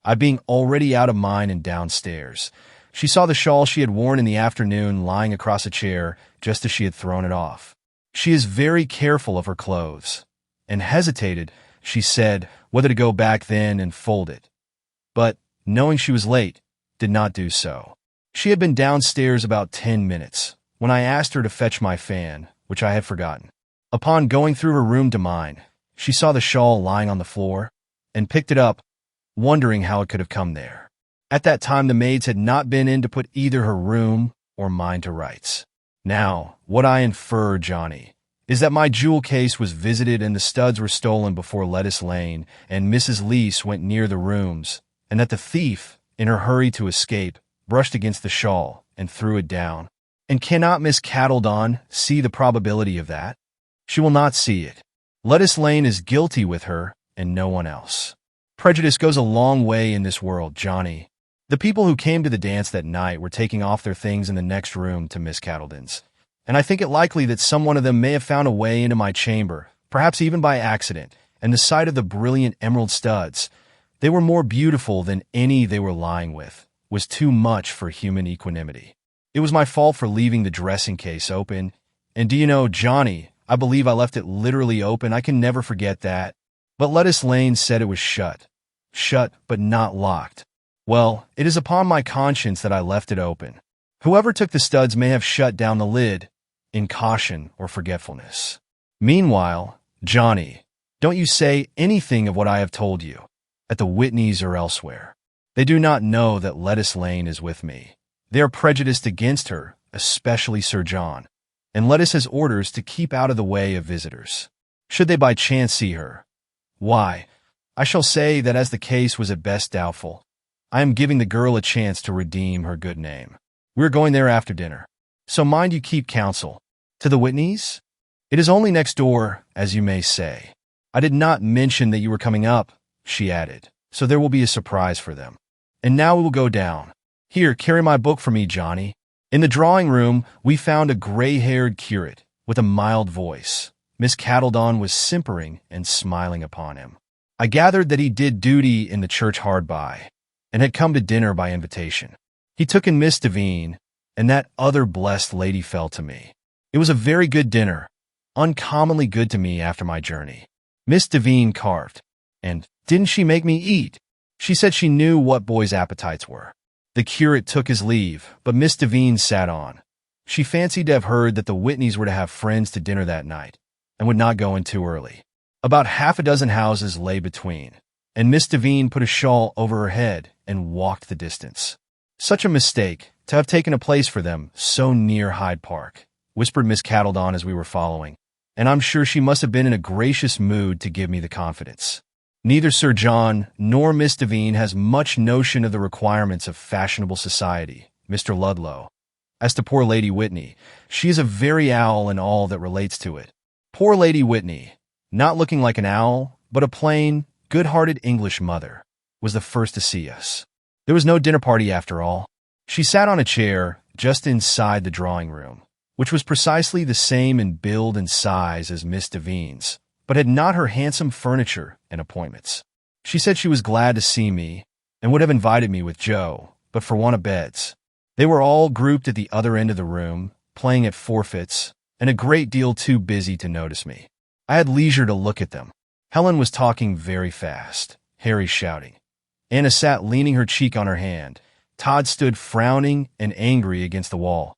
S1: I being already out of mind and downstairs, she saw the shawl she had worn in the afternoon lying across a chair just as she had thrown it off. She is very careful of her clothes, and hesitated, she said, whether to go back then and fold it. But, knowing she was late, did not do so. She had been downstairs about 10 minutes, when I asked her to fetch my fan, which I had forgotten. Upon going through her room to mine, she saw the shawl lying on the floor, and picked it up, wondering how it could have come there. At that time the maids had not been in to put either her room or mine to rights. Now, what I infer, Johnny, is that my jewel case was visited and the studs were stolen before Lettuce Lane and Mrs. Leese went near the rooms, and that the thief, in her hurry to escape, brushed against the shawl and threw it down. And cannot Miss Cattledon see the probability of that? She will not see it. Lettuce Lane is guilty with her and no one else. Prejudice goes a long way in this world, Johnny. The people who came to the dance that night were taking off their things in the next room to Miss Cattledon's, and I think it likely that some one of them may have found a way into my chamber, perhaps even by accident, and the sight of the brilliant emerald studs, they were more beautiful than any they were lying with, was too much for human equanimity. It was my fault for leaving the dressing case open, and do you know, Johnny, I believe I left it literally open. I can never forget that. But Lettuce Lane said it was shut. Shut, but not locked. Well, it is upon my conscience that I left it open. Whoever took the studs may have shut down the lid, in caution or forgetfulness. Meanwhile, Johnny, don't you say anything of what I have told you, at the Whitneys or elsewhere. They do not know that Lettuce Lane is with me. They are prejudiced against her, especially Sir John, and Lettuce has orders to keep out of the way of visitors. Should they by chance see her, why, I shall say that as the case was at best doubtful, I am giving the girl a chance to redeem her good name. We're going there after dinner. So mind you keep counsel. To the Whitneys? It is only next door, as you may say. I did not mention that you were coming up, she added, so there will be a surprise for them. And now we will go down. Here, carry my book for me, Johnny. In the drawing room, we found a gray-haired curate with a mild voice. Miss Cattledon was simpering and smiling upon him. I gathered that he did duty in the church hard by, and had come to dinner by invitation. He took in Miss Devine, and that other blessed lady fell to me. It was a very good dinner, uncommonly good to me after my journey. Miss Devine carved, and didn't she make me eat? She said she knew what boys' appetites were. The curate took his leave, but Miss Devine sat on. She fancied to have heard that the Whitneys were to have friends to dinner that night, and would not go in too early. About half a dozen houses lay between, and Miss Devine put a shawl over her head and walked the distance. Such a mistake, to have taken a place for them so near Hyde Park, whispered Miss Cattledon as we were following, and I'm sure she must have been in a gracious mood to give me the confidence. Neither Sir John nor Miss Devine has much notion of the requirements of fashionable society, Mr. Ludlow. As to poor Lady Whitney, she is a very owl in all that relates to it. Poor Lady Whitney, not looking like an owl, but a plain, good-hearted English mother, was the first to see us. There was no dinner party after all. She sat on a chair just inside the drawing room, which was precisely the same in build and size as Miss Devine's, but had not her handsome furniture and appointments. She said she was glad to see me, and would have invited me with Joe, but for want of beds. They were all grouped at the other end of the room, playing at forfeits, and a great deal too busy to notice me. I had leisure to look at them. Helen was talking very fast, Harry shouting. Anna sat leaning her cheek on her hand. Todd stood frowning and angry against the wall.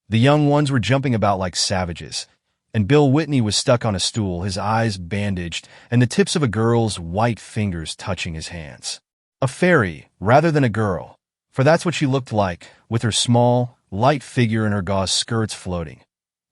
S1: The young ones were jumping about like savages, and Bill Whitney was stuck on a stool, his eyes bandaged, and the tips of a girl's white fingers touching his hands. A fairy, rather than a girl, for that's what she looked like, with her small, light figure and her gauze skirts floating.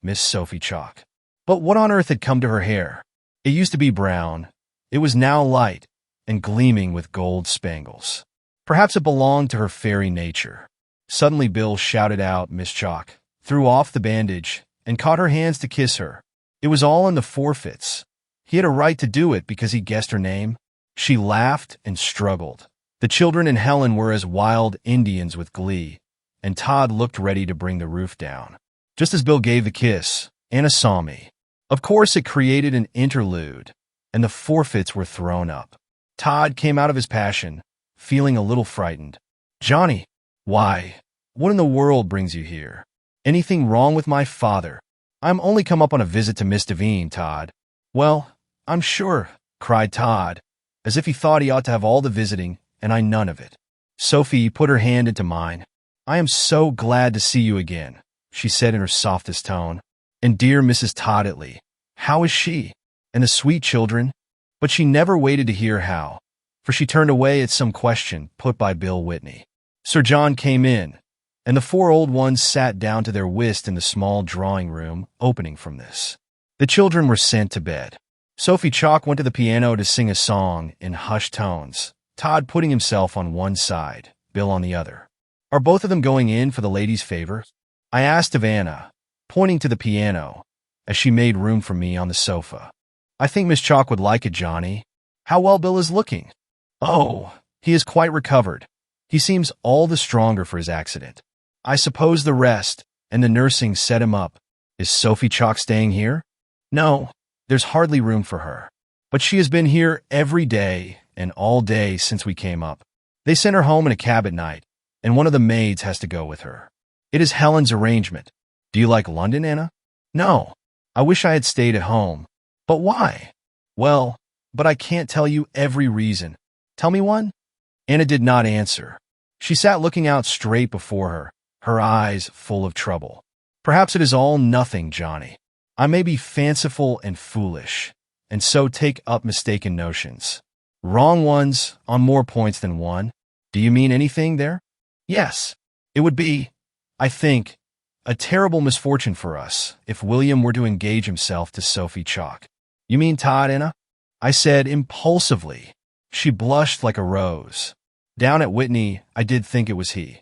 S1: Miss Sophie Chalk. But what on earth had come to her hair? It used to be brown. It was now light and gleaming with gold spangles. Perhaps it belonged to her fairy nature. Suddenly Bill shouted out, Miss Chalk, threw off the bandage, and caught her hands to kiss her. It was all in the forfeits. He had a right to do it because he guessed her name. She laughed and struggled. The children and Helen were as wild Indians with glee, and Todd looked ready to bring the roof down. Just as Bill gave the kiss, Anna saw me. Of course, it created an interlude, and the forfeits were thrown up. Todd came out of his passion, feeling a little frightened. Johnny, why, what in the world brings you here? Anything wrong with my father? I'm only come up on a visit to Miss Devine, Todd. Well, I'm sure, cried Todd, as if he thought he ought to have all the visiting, and I none of it. Sophie put her hand into mine. I am so glad to see you again, she said in her softest tone. And dear Mrs. Todditley, how is she? And the sweet children? But she never waited to hear how, for she turned away at some question put by Bill Whitney. Sir John came in, and the four old ones sat down to their whist in the small drawing room opening from this. The children were sent to bed. Sophie Chalk went to the piano to sing a song in hushed tones, Todd putting himself on one side, Bill on the other. Are both of them going in for the ladies' favor? I asked of Anna, pointing to the piano, as she made room for me on the sofa. I think Miss Chalk would like it, Johnny. How well Bill is looking. Oh, he is quite recovered. He seems all the stronger for his accident. I suppose the rest and the nursing set him up. Is Sophie Chalk staying here? No, there's hardly room for her. But she has been here every day and all day since we came up. They sent her home in a cab at night, and one of the maids has to go with her. It is Helen's arrangement. Do you like London, Anna? No. I wish I had stayed at home. But why? Well, but I can't tell you every reason. Tell me one? Anna did not answer. She sat looking out straight before her, her eyes full of trouble. Perhaps it is all nothing, Johnny. I may be fanciful and foolish, and so take up mistaken notions. Wrong ones on more points than one. Do you mean anything there? Yes. It would be, I think, a terrible misfortune for us if William were to engage himself to Sophie Chalk. You mean Todd, Anna? I said impulsively. She blushed like a rose. Down at Whitney, I did think it was he.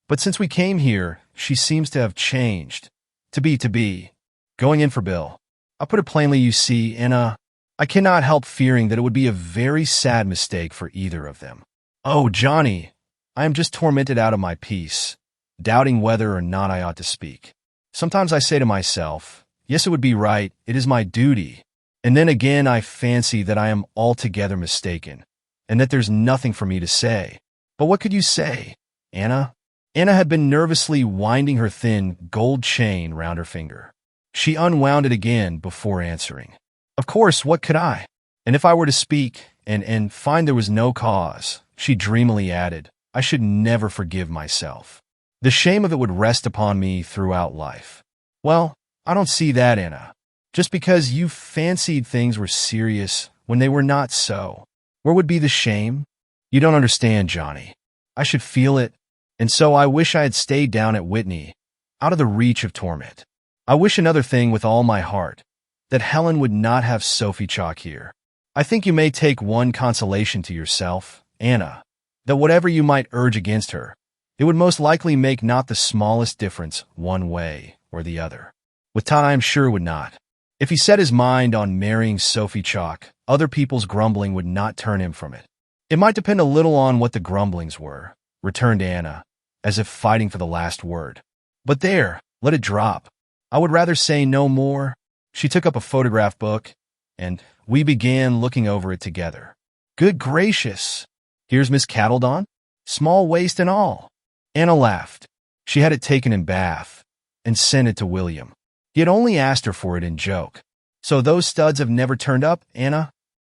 S1: But since we came here, she seems to have changed. To be. Going in for Bill. I'll put it plainly, you see, Anna. I cannot help fearing that it would be a very sad mistake for either of them. Oh, Johnny, I am just tormented out of my peace, doubting whether or not I ought to speak. Sometimes I say to myself, yes, it would be right, it is my duty. And then again I fancy that I am altogether mistaken, and that there's nothing for me to say. But what could you say, Anna? Anna had been nervously winding her thin gold chain round her finger. She unwound it again before answering. Of course, what could I? And if I were to speak and find there was no cause, she dreamily added, I should never forgive myself. The shame of it would rest upon me throughout life. Well, I don't see that, Anna. Just because you fancied things were serious when they were not so, where would be the shame? You don't understand, Johnny. I should feel it, and so I wish I had stayed down at Whitney, out of the reach of torment. I wish another thing with all my heart, that Helen would not have Sophie Chalk here. I think you may take one consolation to yourself, Anna, that whatever you might urge against her, it would most likely make not the smallest difference one way or the other. With time, I am sure it would not. If he set his mind on marrying Sophie Chalk, other people's grumbling would not turn him from it. It might depend a little on what the grumblings were, returned Anna, as if fighting for the last word. But there, let it drop. I would rather say no more. She took up a photograph book, and we began looking over it together. Good gracious! Here's Miss Cattledon, small waist and all. Anna laughed. She had it taken in Bath, and sent it to William. He had only asked her for it in joke. So those studs have never turned up, Anna?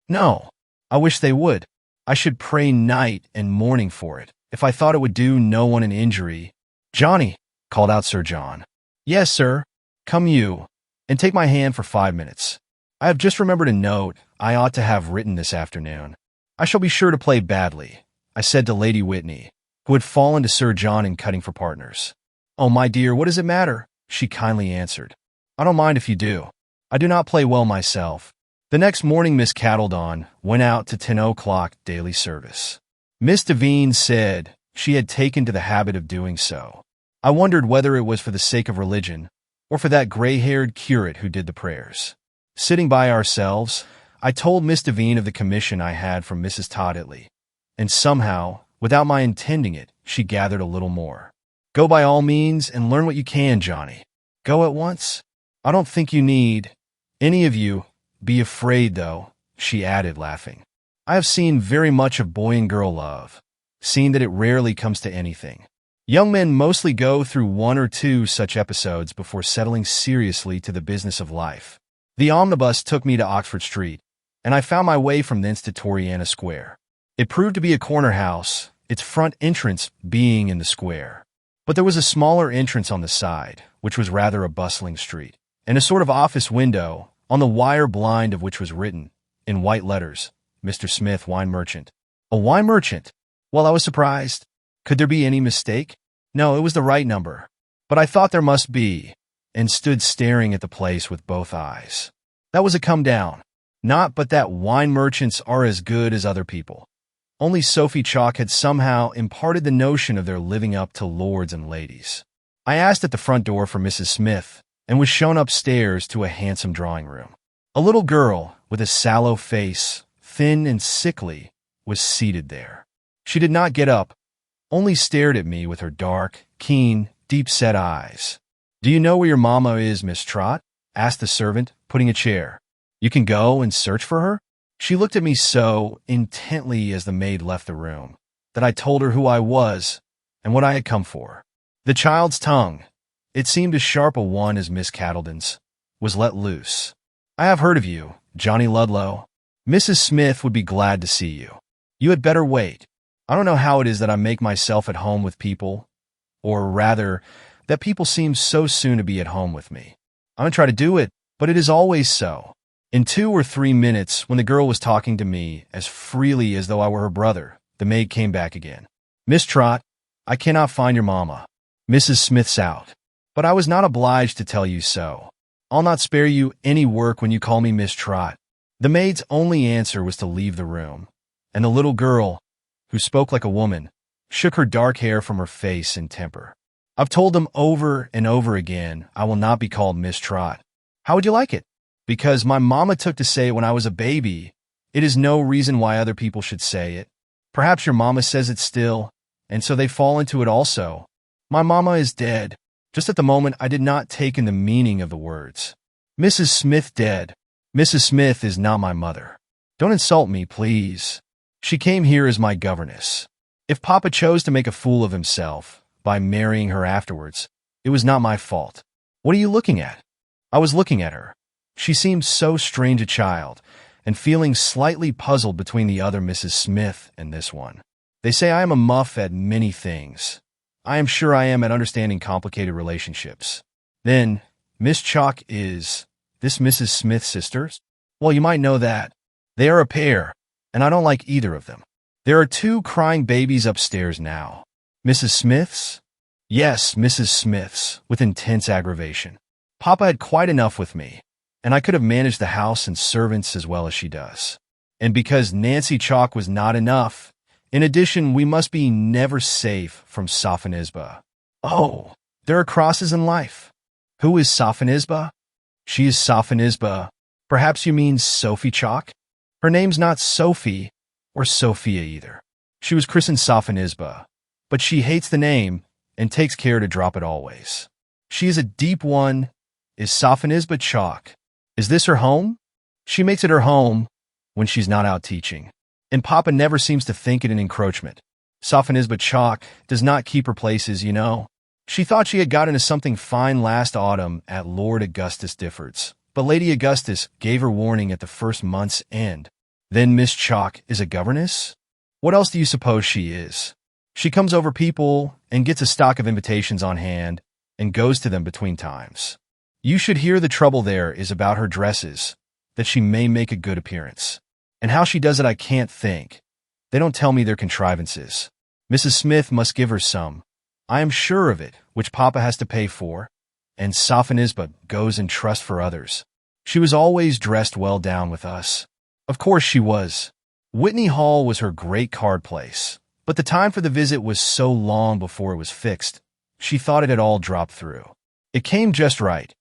S1: No. I wish they would. I should pray night and morning for it, if I thought it would do no one an injury. Johnny, called out Sir John. Yes, sir. Come you, and take my hand for 5 minutes. I have just remembered a note I ought to have written this afternoon. I shall be sure to play badly, I said to Lady Whitney, who had fallen to Sir John in cutting for partners. Oh, my dear, what does it matter? She kindly answered. I don't mind if you do. I do not play well myself. The next morning Miss Cattledon went out to 10 o'clock daily service. Miss Devine said she had taken to the habit of doing so. I wondered whether it was for the sake of religion, or for that gray-haired curate who did the prayers. Sitting by ourselves, I told Miss Devine of the commission I had from Mrs. Todd-Itley, and somehow, without my intending it, she gathered a little more. Go by all means and learn what you can, Johnny. Go at once. I don't think you need, any of you, be afraid, though, she added, laughing. I have seen very much of boy and girl love, seen that it rarely comes to anything. Young men mostly go through 1 or 2 such episodes before settling seriously to the business of life. The omnibus took me to Oxford Street, and I found my way from thence to Torriana Square. It proved to be a corner house, its front entrance being in the square. But there was a smaller entrance on the side, which was rather a bustling street, and a sort of office window, on the wire blind of which was written, in white letters, Mr. Smith, wine merchant. A wine merchant? Well, I was surprised. Could there be any mistake? No, it was the right number. But I thought there must be, and stood staring at the place with both eyes. That was a come down. Not but that wine merchants are as good as other people. Only Sophie Chalk had somehow imparted the notion of their living up to lords and ladies. I asked at the front door for Mrs. Smith, and was shown upstairs to a handsome drawing-room. A little girl, with a sallow face, thin and sickly, was seated there. She did not get up, only stared at me with her dark, keen, deep-set eyes. Do you know where your mamma is, Miss Trot? Asked the servant, putting a chair. You can go and search for her? She looked at me so intently as the maid left the room, that I told her who I was and what I had come for. The child's tongue, it seemed as sharp a one as Miss Cattledon's, was let loose. I have heard of you, Johnny Ludlow. Mrs. Smith would be glad to see you. You had better wait. I don't know how it is that I make myself at home with people, or rather, that people seem so soon to be at home with me. I'm going to try to do it, but it is always so. In 2 or 3 minutes, when the girl was talking to me as freely as though I were her brother, the maid came back again. Miss Trot, I cannot find your mamma. Mrs. Smith's out. But I was not obliged to tell you so. I'll not spare you any work when you call me Miss Trot. The maid's only answer was to leave the room, and the little girl, who spoke like a woman, shook her dark hair from her face in temper. I've told them over and over again I will not be called Miss Trot. How would you like it? Because my mamma took to say it when I was a baby. It is no reason why other people should say it. Perhaps your mamma says it still, and so they fall into it also. My mama is dead. Just at the moment, I did not take in the meaning of the words. Mrs. Smith dead. Mrs. Smith is not my mother. Don't insult me, please. She came here as my governess. If Papa chose to make a fool of himself by marrying her afterwards, it was not my fault. What are you looking at? I was looking at her. She seemed so strange a child, and feeling slightly puzzled between the other Mrs. Smith and this one. They say I am a muff at many things. I am sure I am at understanding complicated relationships. Then, Miss Chalk is this Mrs. Smith's sisters? Well, you might know that. They are a pair, and I don't like either of them. There are 2 crying babies upstairs now. Mrs. Smith's? Yes, Mrs. Smith's, with intense aggravation. Papa had quite enough with me, and I could have managed the house and servants as well as she does. And because Nancy Chalk was not enough, in addition, we must be never safe from Sophonisba. Oh, there are crosses in life. Who is Sophonisba? She is Sophonisba. Perhaps you mean Sophie Chalk? Her name's not Sophie or Sophia either. She was christened Sophonisba, but she hates the name and takes care to drop it always. She is a deep one. Is Sophonisba Chalk? Is this her home? She makes it her home when she's not out teaching, and Papa never seems to think it an encroachment. Sophonisba Chalk does not keep her places, you know. She thought she had got into something fine last autumn at Lord Augustus Difford's, but Lady Augustus gave her warning at the first month's end. Then Miss Chalk is a governess? What else do you suppose she is? She comes over people and gets a stock of invitations on hand and goes to them between times. You should hear the trouble there is about her dresses, that she may make a good appearance. And how she does it I can't think. They don't tell me their contrivances. Mrs. Smith must give her some, I am sure of it, which Papa has to pay for, and Sophonisba goes and trusts for others. She was always dressed well down with us. Of course she was. Whitney Hall was her great card place, but the time for the visit was so long before it was fixed, she thought it had all dropped through. It came just right,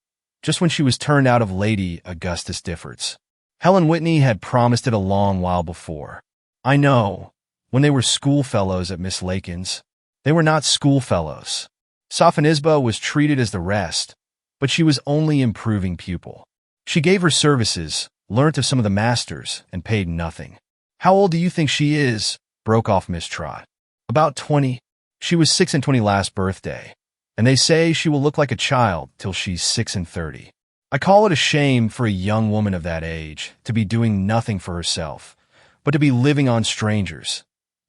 S1: just when she was turned out of Lady Augustus Difford's. Helen Whitney had promised it a long while before. I know, when they were schoolfellows at Miss Lakin's. They were not schoolfellows. Sophonisba was treated as the rest, but she was only improving pupil. She gave her services, learnt of some of the masters, and paid nothing. How old do you think she is? Broke off Miss Trott. About 20. She was 26 last birthday, and they say she will look like a child till she's 36. I call it a shame for a young woman of that age to be doing nothing for herself, but to be living on strangers.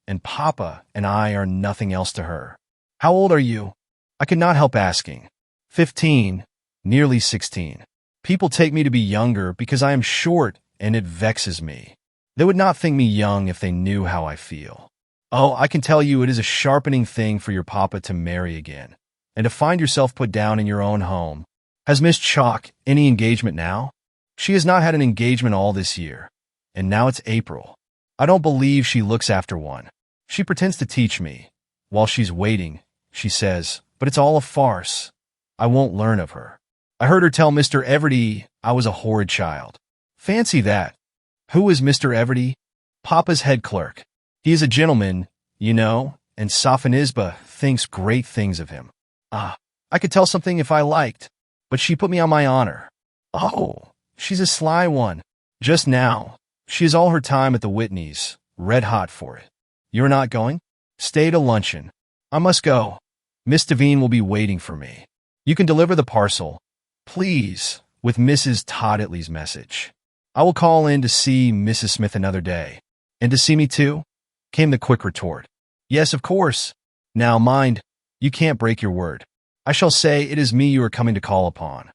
S1: And Papa and I are nothing else to her. How old are you? I could not help asking. 15, nearly 16. People take me to be younger because I am short, and it vexes me. They would not think me young if they knew how I feel. Oh, I can tell you it is a sharpening thing for your Papa to marry again, and to find yourself put down in your own home. Has Miss Chalk any engagement now? She has not had an engagement all this year, and now it's April. I don't believe she looks after one. She pretends to teach me. While she's waiting, she says, but it's all a farce. I won't learn of her. I heard her tell Mr. Everty I was a horrid child. Fancy that. Who is Mr. Everty? Papa's head clerk. He is a gentleman, you know, and Sophonisba thinks great things of him. Ah, I could tell something if I liked, but she put me on my honor. Oh, she's a sly one. Just now, she is all her time at the Whitneys, red hot for it. You're not going? Stay to luncheon. I must go. Miss Devine will be waiting for me. You can deliver the parcel, please, with Mrs. Todditley's message. I will call in to see Mrs. Smith another day. And to see me too? Came the quick retort. Yes, of course. Now, mind, you can't break your word. I shall say it is me you are coming to call upon.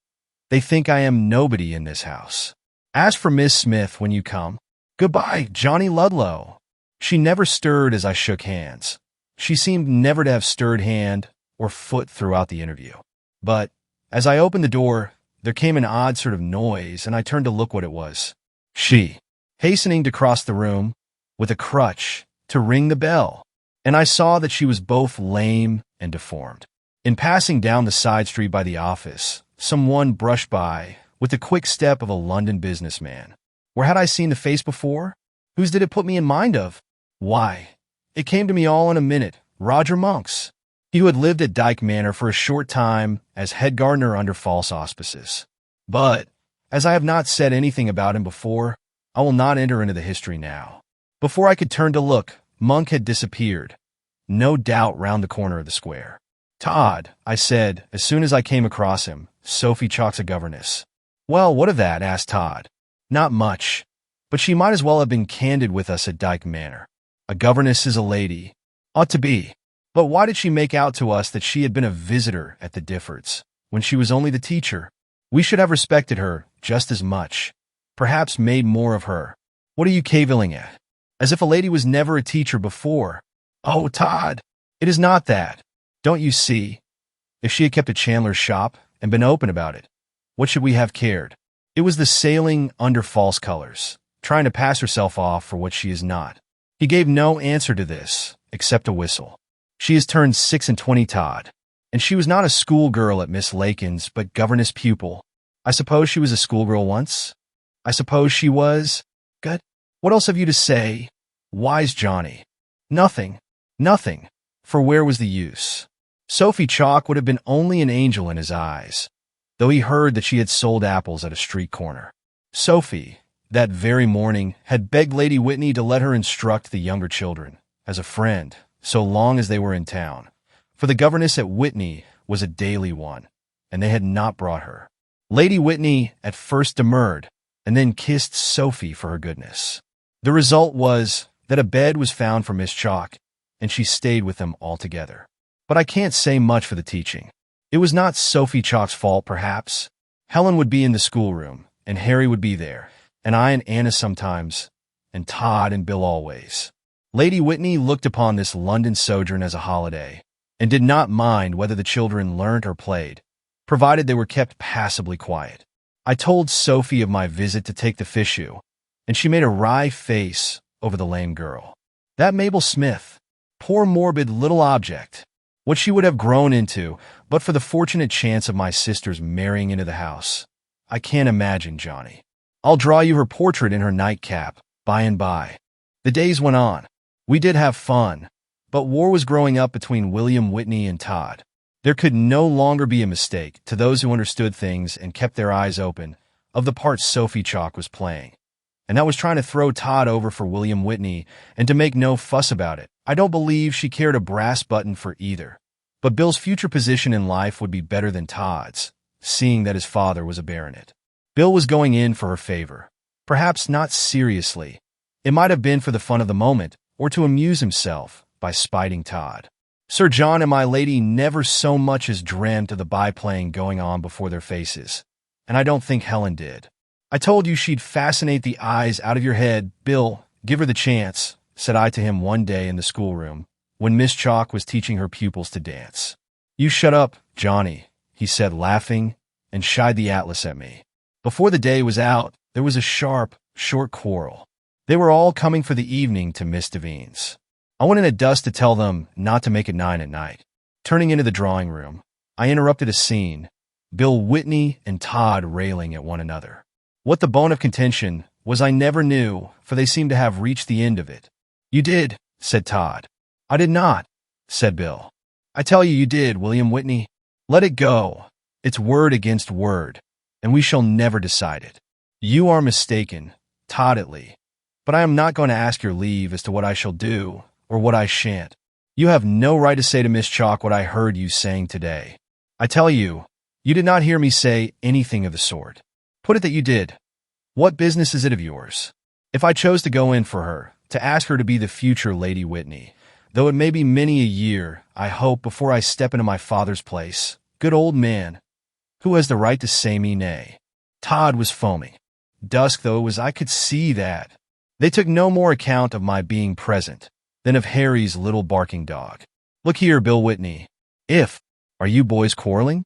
S1: They think I am nobody in this house. Ask for Miss Smith when you come. Goodbye, Johnny Ludlow. She never stirred as I shook hands. She seemed never to have stirred hand or foot throughout the interview. But, as I opened the door, there came an odd sort of noise, and I turned to look what it was. She, hastening to cross the room, with a crutch, to ring the bell, and I saw that she was both lame and deformed. In passing down the side street by the office, someone brushed by, with the quick step of a London businessman. Where had I seen the face before? Whose did it put me in mind of? Why, it came to me all in a minute, Roger Monks. He who had lived at Dyke Manor for a short time as head gardener under false auspices. But, as I have not said anything about him before, I will not enter into the history now. Before I could turn to look, Monk had disappeared, no doubt round the corner of the square. "Todd," I said, as soon as I came across him, "Sophie Chalk's a governess." "Well, what of that?" asked Todd. "Not much, but she might as well have been candid with us at Dyke Manor. A governess is a lady. Ought to be. But why did she make out to us that she had been a visitor at the Diffords, when she was only the teacher? We should have respected her just as much, perhaps made more of her. What are you cavilling at? As if a lady was never a teacher before." "Oh, Todd, it is not that. Don't you see? If she had kept a chandler's shop and been open about it, what should we have cared? It was the sailing under false colors, trying to pass herself off for what she is not." He gave no answer to this, except a whistle. "She has turned 26, Todd, and she was not a schoolgirl at Miss Lakin's, but governess pupil. I suppose she was a schoolgirl once? I suppose she was? Good. What else have you to say? Wise Johnny." "Nothing. Nothing. For where was the use? Sophie Chalk would have been only an angel in his eyes, though he heard that she had sold apples at a street corner. Sophie, that very morning, had begged Lady Whitney to let her instruct the younger children, as a friend, so long as they were in town, for the governess at Whitney was a daily one, and they had not brought her. Lady Whitney at first demurred, and then kissed Sophie for her goodness. The result was that a bed was found for Miss Chalk, and she stayed with them altogether. But I can't say much for the teaching. It was not Sophie Chalk's fault, perhaps. Helen would be in the schoolroom, and Harry would be there, and I and Anna sometimes, and Todd and Bill always. Lady Whitney looked upon this London sojourn as a holiday, and did not mind whether the children learnt or played, provided they were kept passably quiet. I told Sophie of my visit to take the fichu, and she made a wry face over the lame girl. That Mabel Smith, poor morbid little object, what she would have grown into, but for the fortunate chance of my sister's marrying into the house, I can't imagine, Johnny. I'll draw you her portrait in her nightcap, by and by. The days went on. We did have fun, but war was growing up between William Whitney and Todd. There could no longer be a mistake, to those who understood things and kept their eyes open, of the part Sophie Chalk was playing. And that was trying to throw Todd over for William Whitney and to make no fuss about it. I don't believe she cared a brass button for either. But Bill's future position in life would be better than Todd's, seeing that his father was a baronet. Bill was going in for her favor. Perhaps not seriously. It might have been for the fun of the moment, or to amuse himself by spiting Todd. Sir John and my lady never so much as dreamt of the byplaying going on before their faces, and I don't think Helen did. "I told you she'd fascinate the eyes out of your head, Bill. Give her the chance," said I to him one day in the schoolroom, when Miss Chalk was teaching her pupils to dance. "You shut up, Johnny," he said, laughing, and shied the atlas at me. Before the day was out, there was a sharp, short quarrel. They were all coming for the evening to Miss Devine's. I went in at dusk to tell them not to make it 9 at night. Turning into the drawing room, I interrupted a scene, Bill Whitney and Todd railing at one another. What the bone of contention was I never knew, for they seemed to have reached the end of it. "You did," said Todd. "I did not," said Bill. "I tell you, you did, William Whitney. Let it go. It's word against word, and we shall never decide it. You are mistaken, Toddetly, but I am not going to ask your leave as to what I shall do, or what I shan't. You have no right to say to Miss Chalk what I heard you saying today. I tell you, you did not hear me say anything of the sort. Put it that you did. What business is it of yours? If I chose to go in for her, to ask her to be the future Lady Whitney, though it may be many a year, I hope, before I step into my father's place, good old man, who has the right to say me nay?" Todd was foaming. Dusk though it was, I could see that. They took no more account of my being present than of Harry's little barking dog. "Look here, Bill Whitney. Are you boys quarreling?"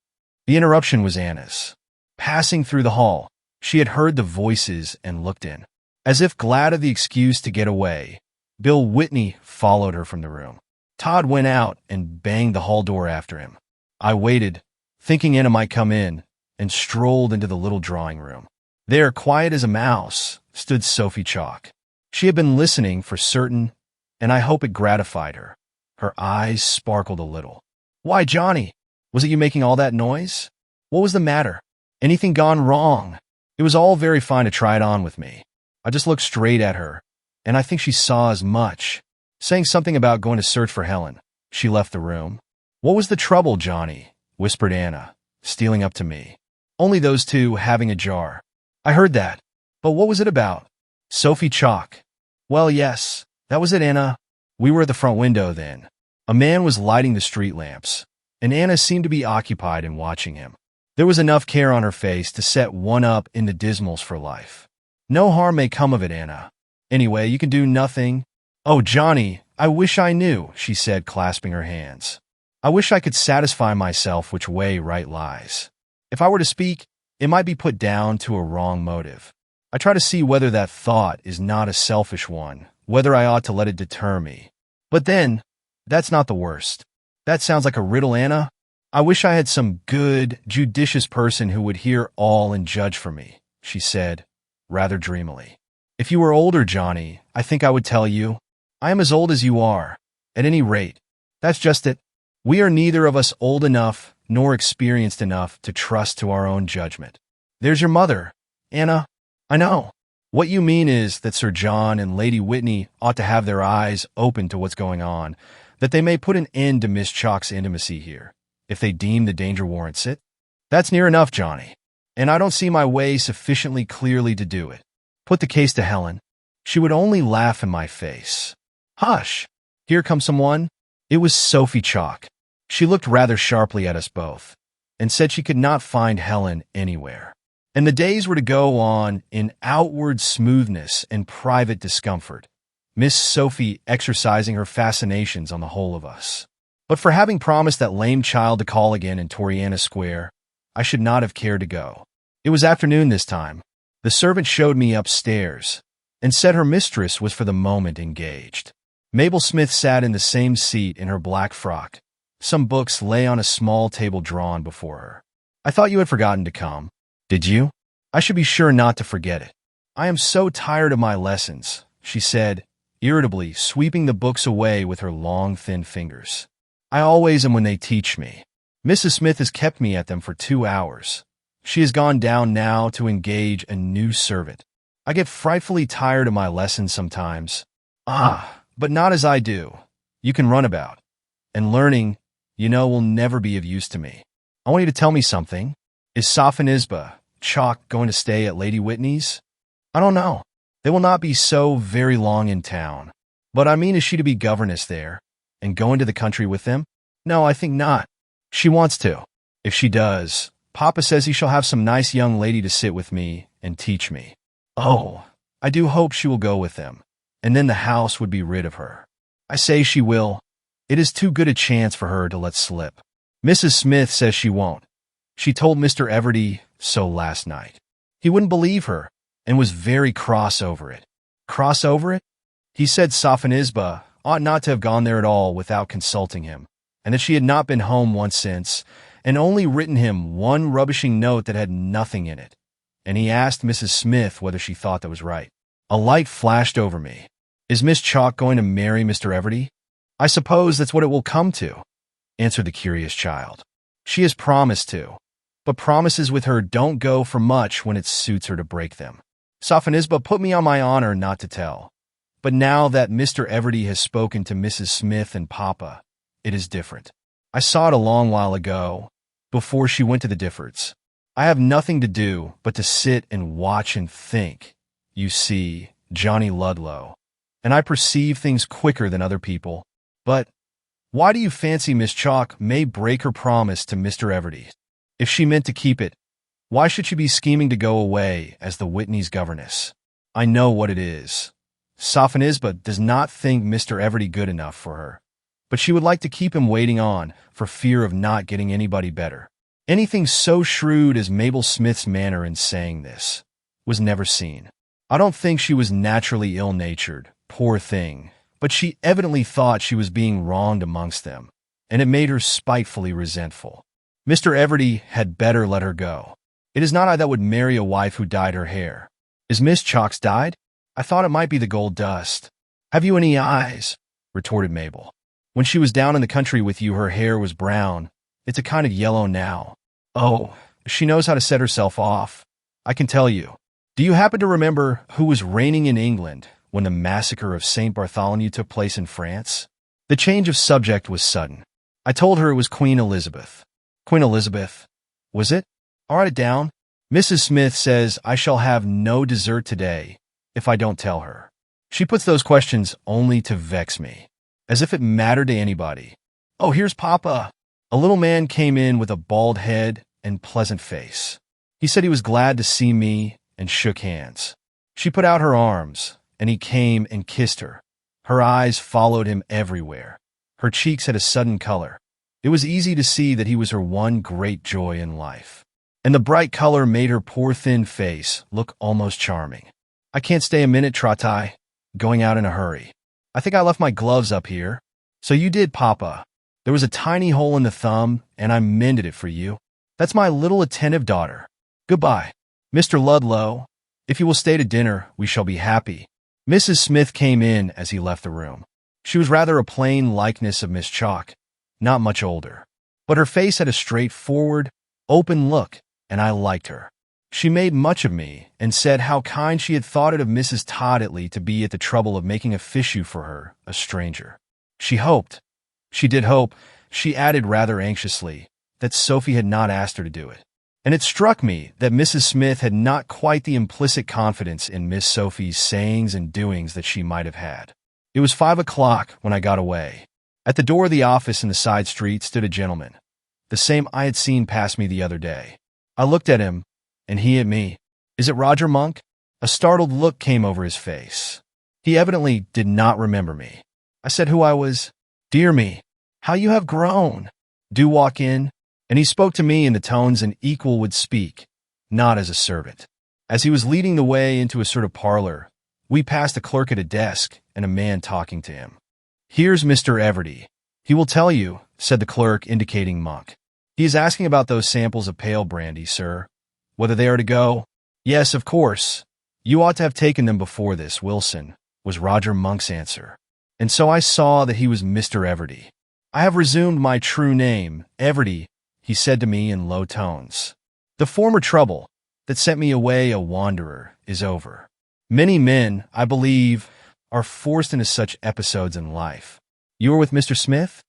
S1: The interruption was Anna's. Passing through the hall, she had heard the voices and looked in. As if glad of the excuse to get away, Bill Whitney followed her from the room. Todd went out and banged the hall door after him. I waited, thinking Anna might come in, and strolled into the little drawing room. There, quiet as a mouse, stood Sophie Chalk. She had been listening for certain, and I hope it gratified her, Her eyes sparkled a little. "Why, Johnny? Was it you making all that noise? What was the matter? Anything gone wrong?" It was all very fine to try it on with me. I just looked straight at her, and I think she saw as much. Saying something about going to search for Helen, she left the room. "What was the trouble, Johnny?" whispered Anna, stealing up to me. "Only those two having a jar." "I heard that. But what was it about?" "Sophie Chalk." "Well, yes, that was it, Anna." We were at the front window then. A man was lighting the street lamps, and Anna seemed to be occupied in watching him. There was enough care on her face to set one up in the dismals for life. "No harm may come of it, Anna. Anyway, you can do nothing." "Oh, Johnny, I wish I knew," she said, clasping her hands. "I wish I could satisfy myself which way right lies. If I were to speak, it might be put down to a wrong motive. I try to see whether that thought is not a selfish one, whether I ought to let it deter me. But then, that's not the worst. That sounds like a riddle, Anna. I wish I had some good, judicious person who would hear all and judge for me," she said, rather dreamily. "If you were older, Johnny, I think I would tell you. I am as old as you are. At any rate, that's just it. We are neither of us old enough nor experienced enough to trust to our own judgment. There's your mother, Anna. I know. What you mean is that Sir John and Lady Whitney ought to have their eyes open to what's going on, that they may put an end to Miss Chalk's intimacy here, if they deem the danger warrants it. That's near enough, Johnny, and I don't see my way sufficiently clearly to do it. Put the case to Helen. She would only laugh in my face. Hush! Here comes someone." It was Sophie Chalk. She looked rather sharply at us both, and said she could not find Helen anywhere. And the days were to go on in outward smoothness and private discomfort, Miss Sophie exercising her fascinations on the whole of us. But for having promised that lame child to call again in Toriana Square, I should not have cared to go. It was afternoon this time. The servant showed me upstairs, and said her mistress was for the moment engaged. Mabel Smith sat in the same seat in her black frock. Some books lay on a small table drawn before her. "I thought you had forgotten to come. Did you? I should be sure not to forget it. I am so tired of my lessons," she said, irritably sweeping the books away with her long, thin fingers. "I always am when they teach me. Mrs. Smith has kept me at them for 2 hours. She has gone down now to engage a new servant. I get frightfully tired of my lessons sometimes. But not as I do. You can run about. And learning, you know, will never be of use to me. I want you to tell me something. Is Sophonisba Chalk going to stay at Lady Whitney's?" "I don't know. They will not be so very long in town. But I mean, is she to be governess there, and go into the country with them?" "No, I think not. She wants to. If she does, Papa says he shall have some nice young lady to sit with me and teach me. Oh, I do hope she will go with them, and then the house would be rid of her. I say she will. It is too good a chance for her to let slip. Mrs. Smith says she won't. She told Mr. Everty so last night. He wouldn't believe her, and was very cross over it." "Cross over it?" "He said Sophonisba ought not to have gone there at all without consulting him, and that she had not been home once since, and only written him one rubbishing note that had nothing in it. And he asked Mrs. Smith whether she thought that was right." A light flashed over me. "Is Miss Chalk going to marry Mr. Everty?" "I suppose that's what it will come to," answered the curious child. "She has promised to, but promises with her don't go for much when it suits her to break them. Sophonisba put me on my honor not to tell. But now that Mr. Everty has spoken to Mrs. Smith and Papa, it is different. I saw it a long while ago, before she went to the Diffords. I have nothing to do but to sit and watch and think, you see, Johnny Ludlow, and I perceive things quicker than other people. But why do you fancy Miss Chalk may break her promise to Mr. Everty? If she meant to keep it, why should she be scheming to go away as the Whitneys' governess? I know what it is. Sophonisba does not think Mr. Everty good enough for her, but she would like to keep him waiting on for fear of not getting anybody better. Anything so shrewd as Mabel Smith's manner in saying this was never seen. I don't think she was naturally ill-natured, poor thing, but she evidently thought she was being wronged amongst them, and it made her spitefully resentful. Mr. Everty had better let her go. It is not I that would marry a wife who dyed her hair. Is Miss Chalk's dyed? I thought it might be the gold dust. Have you any eyes? Retorted Mabel. When she was down in the country with you, her hair was brown. It's a kind of yellow now. Oh, she knows how to set herself off. I can tell you. Do you happen to remember who was reigning in England when the massacre of St. Bartholomew took place in France? The change of subject was sudden. I told her it was Queen Elizabeth. Queen Elizabeth? Was it? I'll write it down. Mrs. Smith says I shall have no dessert today if I don't tell her. She puts those questions only to vex me, as if it mattered to anybody. Oh, here's Papa. A little man came in with a bald head and pleasant face. He said he was glad to see me and shook hands. She put out her arms, and he came and kissed her. Her eyes followed him everywhere. Her cheeks had a sudden color. It was easy to see that he was her one great joy in life. And the bright color made her poor thin face look almost charming. I can't stay a minute, Trotty. Going out in a hurry. I think I left my gloves up here. So you did, Papa. There was a tiny hole in the thumb, and I mended it for you. That's my little attentive daughter. Goodbye, Mr. Ludlow. If you will stay to dinner, we shall be happy. Mrs. Smith came in as he left the room. She was rather a plain likeness of Miss Chalk, not much older. But her face had a straightforward, open look, and I liked her. She made much of me and said how kind she had thought it of Mrs. Todditley to be at the trouble of making a fichu for her, a stranger. She hoped, she did hope, she added rather anxiously, that Sophie had not asked her to do it. And it struck me that Mrs. Smith had not quite the implicit confidence in Miss Sophie's sayings and doings that she might have had. It was 5 o'clock when I got away. At the door of the office in the side street stood a gentleman, the same I had seen pass me the other day. I looked at him, and he at me. Is it Roger Monk? A startled look came over his face. He evidently did not remember me. I said who I was. Dear me, how you have grown. Do walk in. And he spoke to me in the tones an equal would speak, not as a servant. As he was leading the way into a sort of parlor, we passed a clerk at a desk and a man talking to him. Here's Mr. Everty. He will tell you, said the clerk, indicating Monk. He is asking about those samples of pale brandy, sir. Whether they are to go? Yes, of course. You ought to have taken them before this, Wilson, was Roger Monk's answer. And so I saw that he was Mr. Everty. I have resumed my true name, Everty, he said to me in low tones. The former trouble that sent me away a wanderer is over. Many men, I believe, are forced into such episodes in life. You were with Mr. Smith?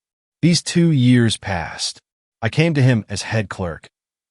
S1: These 2 years passed. I came to him as head clerk.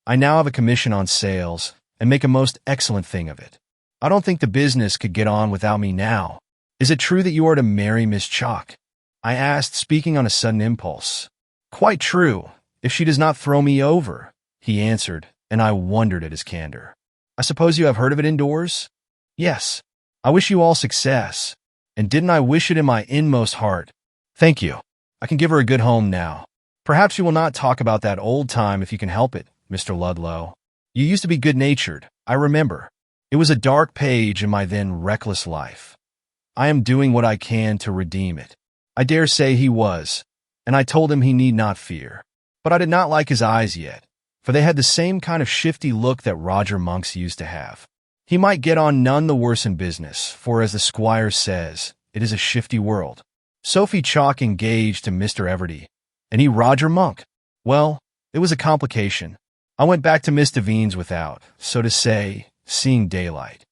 S1: I now have a commission on sales and make a most excellent thing of it. I don't think the business could get on without me now. Is it true that you are to marry Miss Chalk? I asked, speaking on a sudden impulse. Quite true, if she does not throw me over, he answered, and I wondered at his candor. I suppose you have heard of it indoors? Yes. I wish you all success. And didn't I wish it in my inmost heart? Thank you. I can give her a good home now. Perhaps you will not talk about that old time if you can help it, Mr. Ludlow. You used to be good-natured, I remember. It was a dark page in my then reckless life. I am doing what I can to redeem it. I dare say he was, and I told him he need not fear. But I did not like his eyes yet, for they had the same kind of shifty look that Roger Monk's used to have. He might get on none the worse in business, for as the squire says, it is a shifty world. Sophie Chalk engaged to Mr. Everty, and he Roger Monk. Well, it was a complication. I went back to Miss Devine's without, so to say, seeing daylight.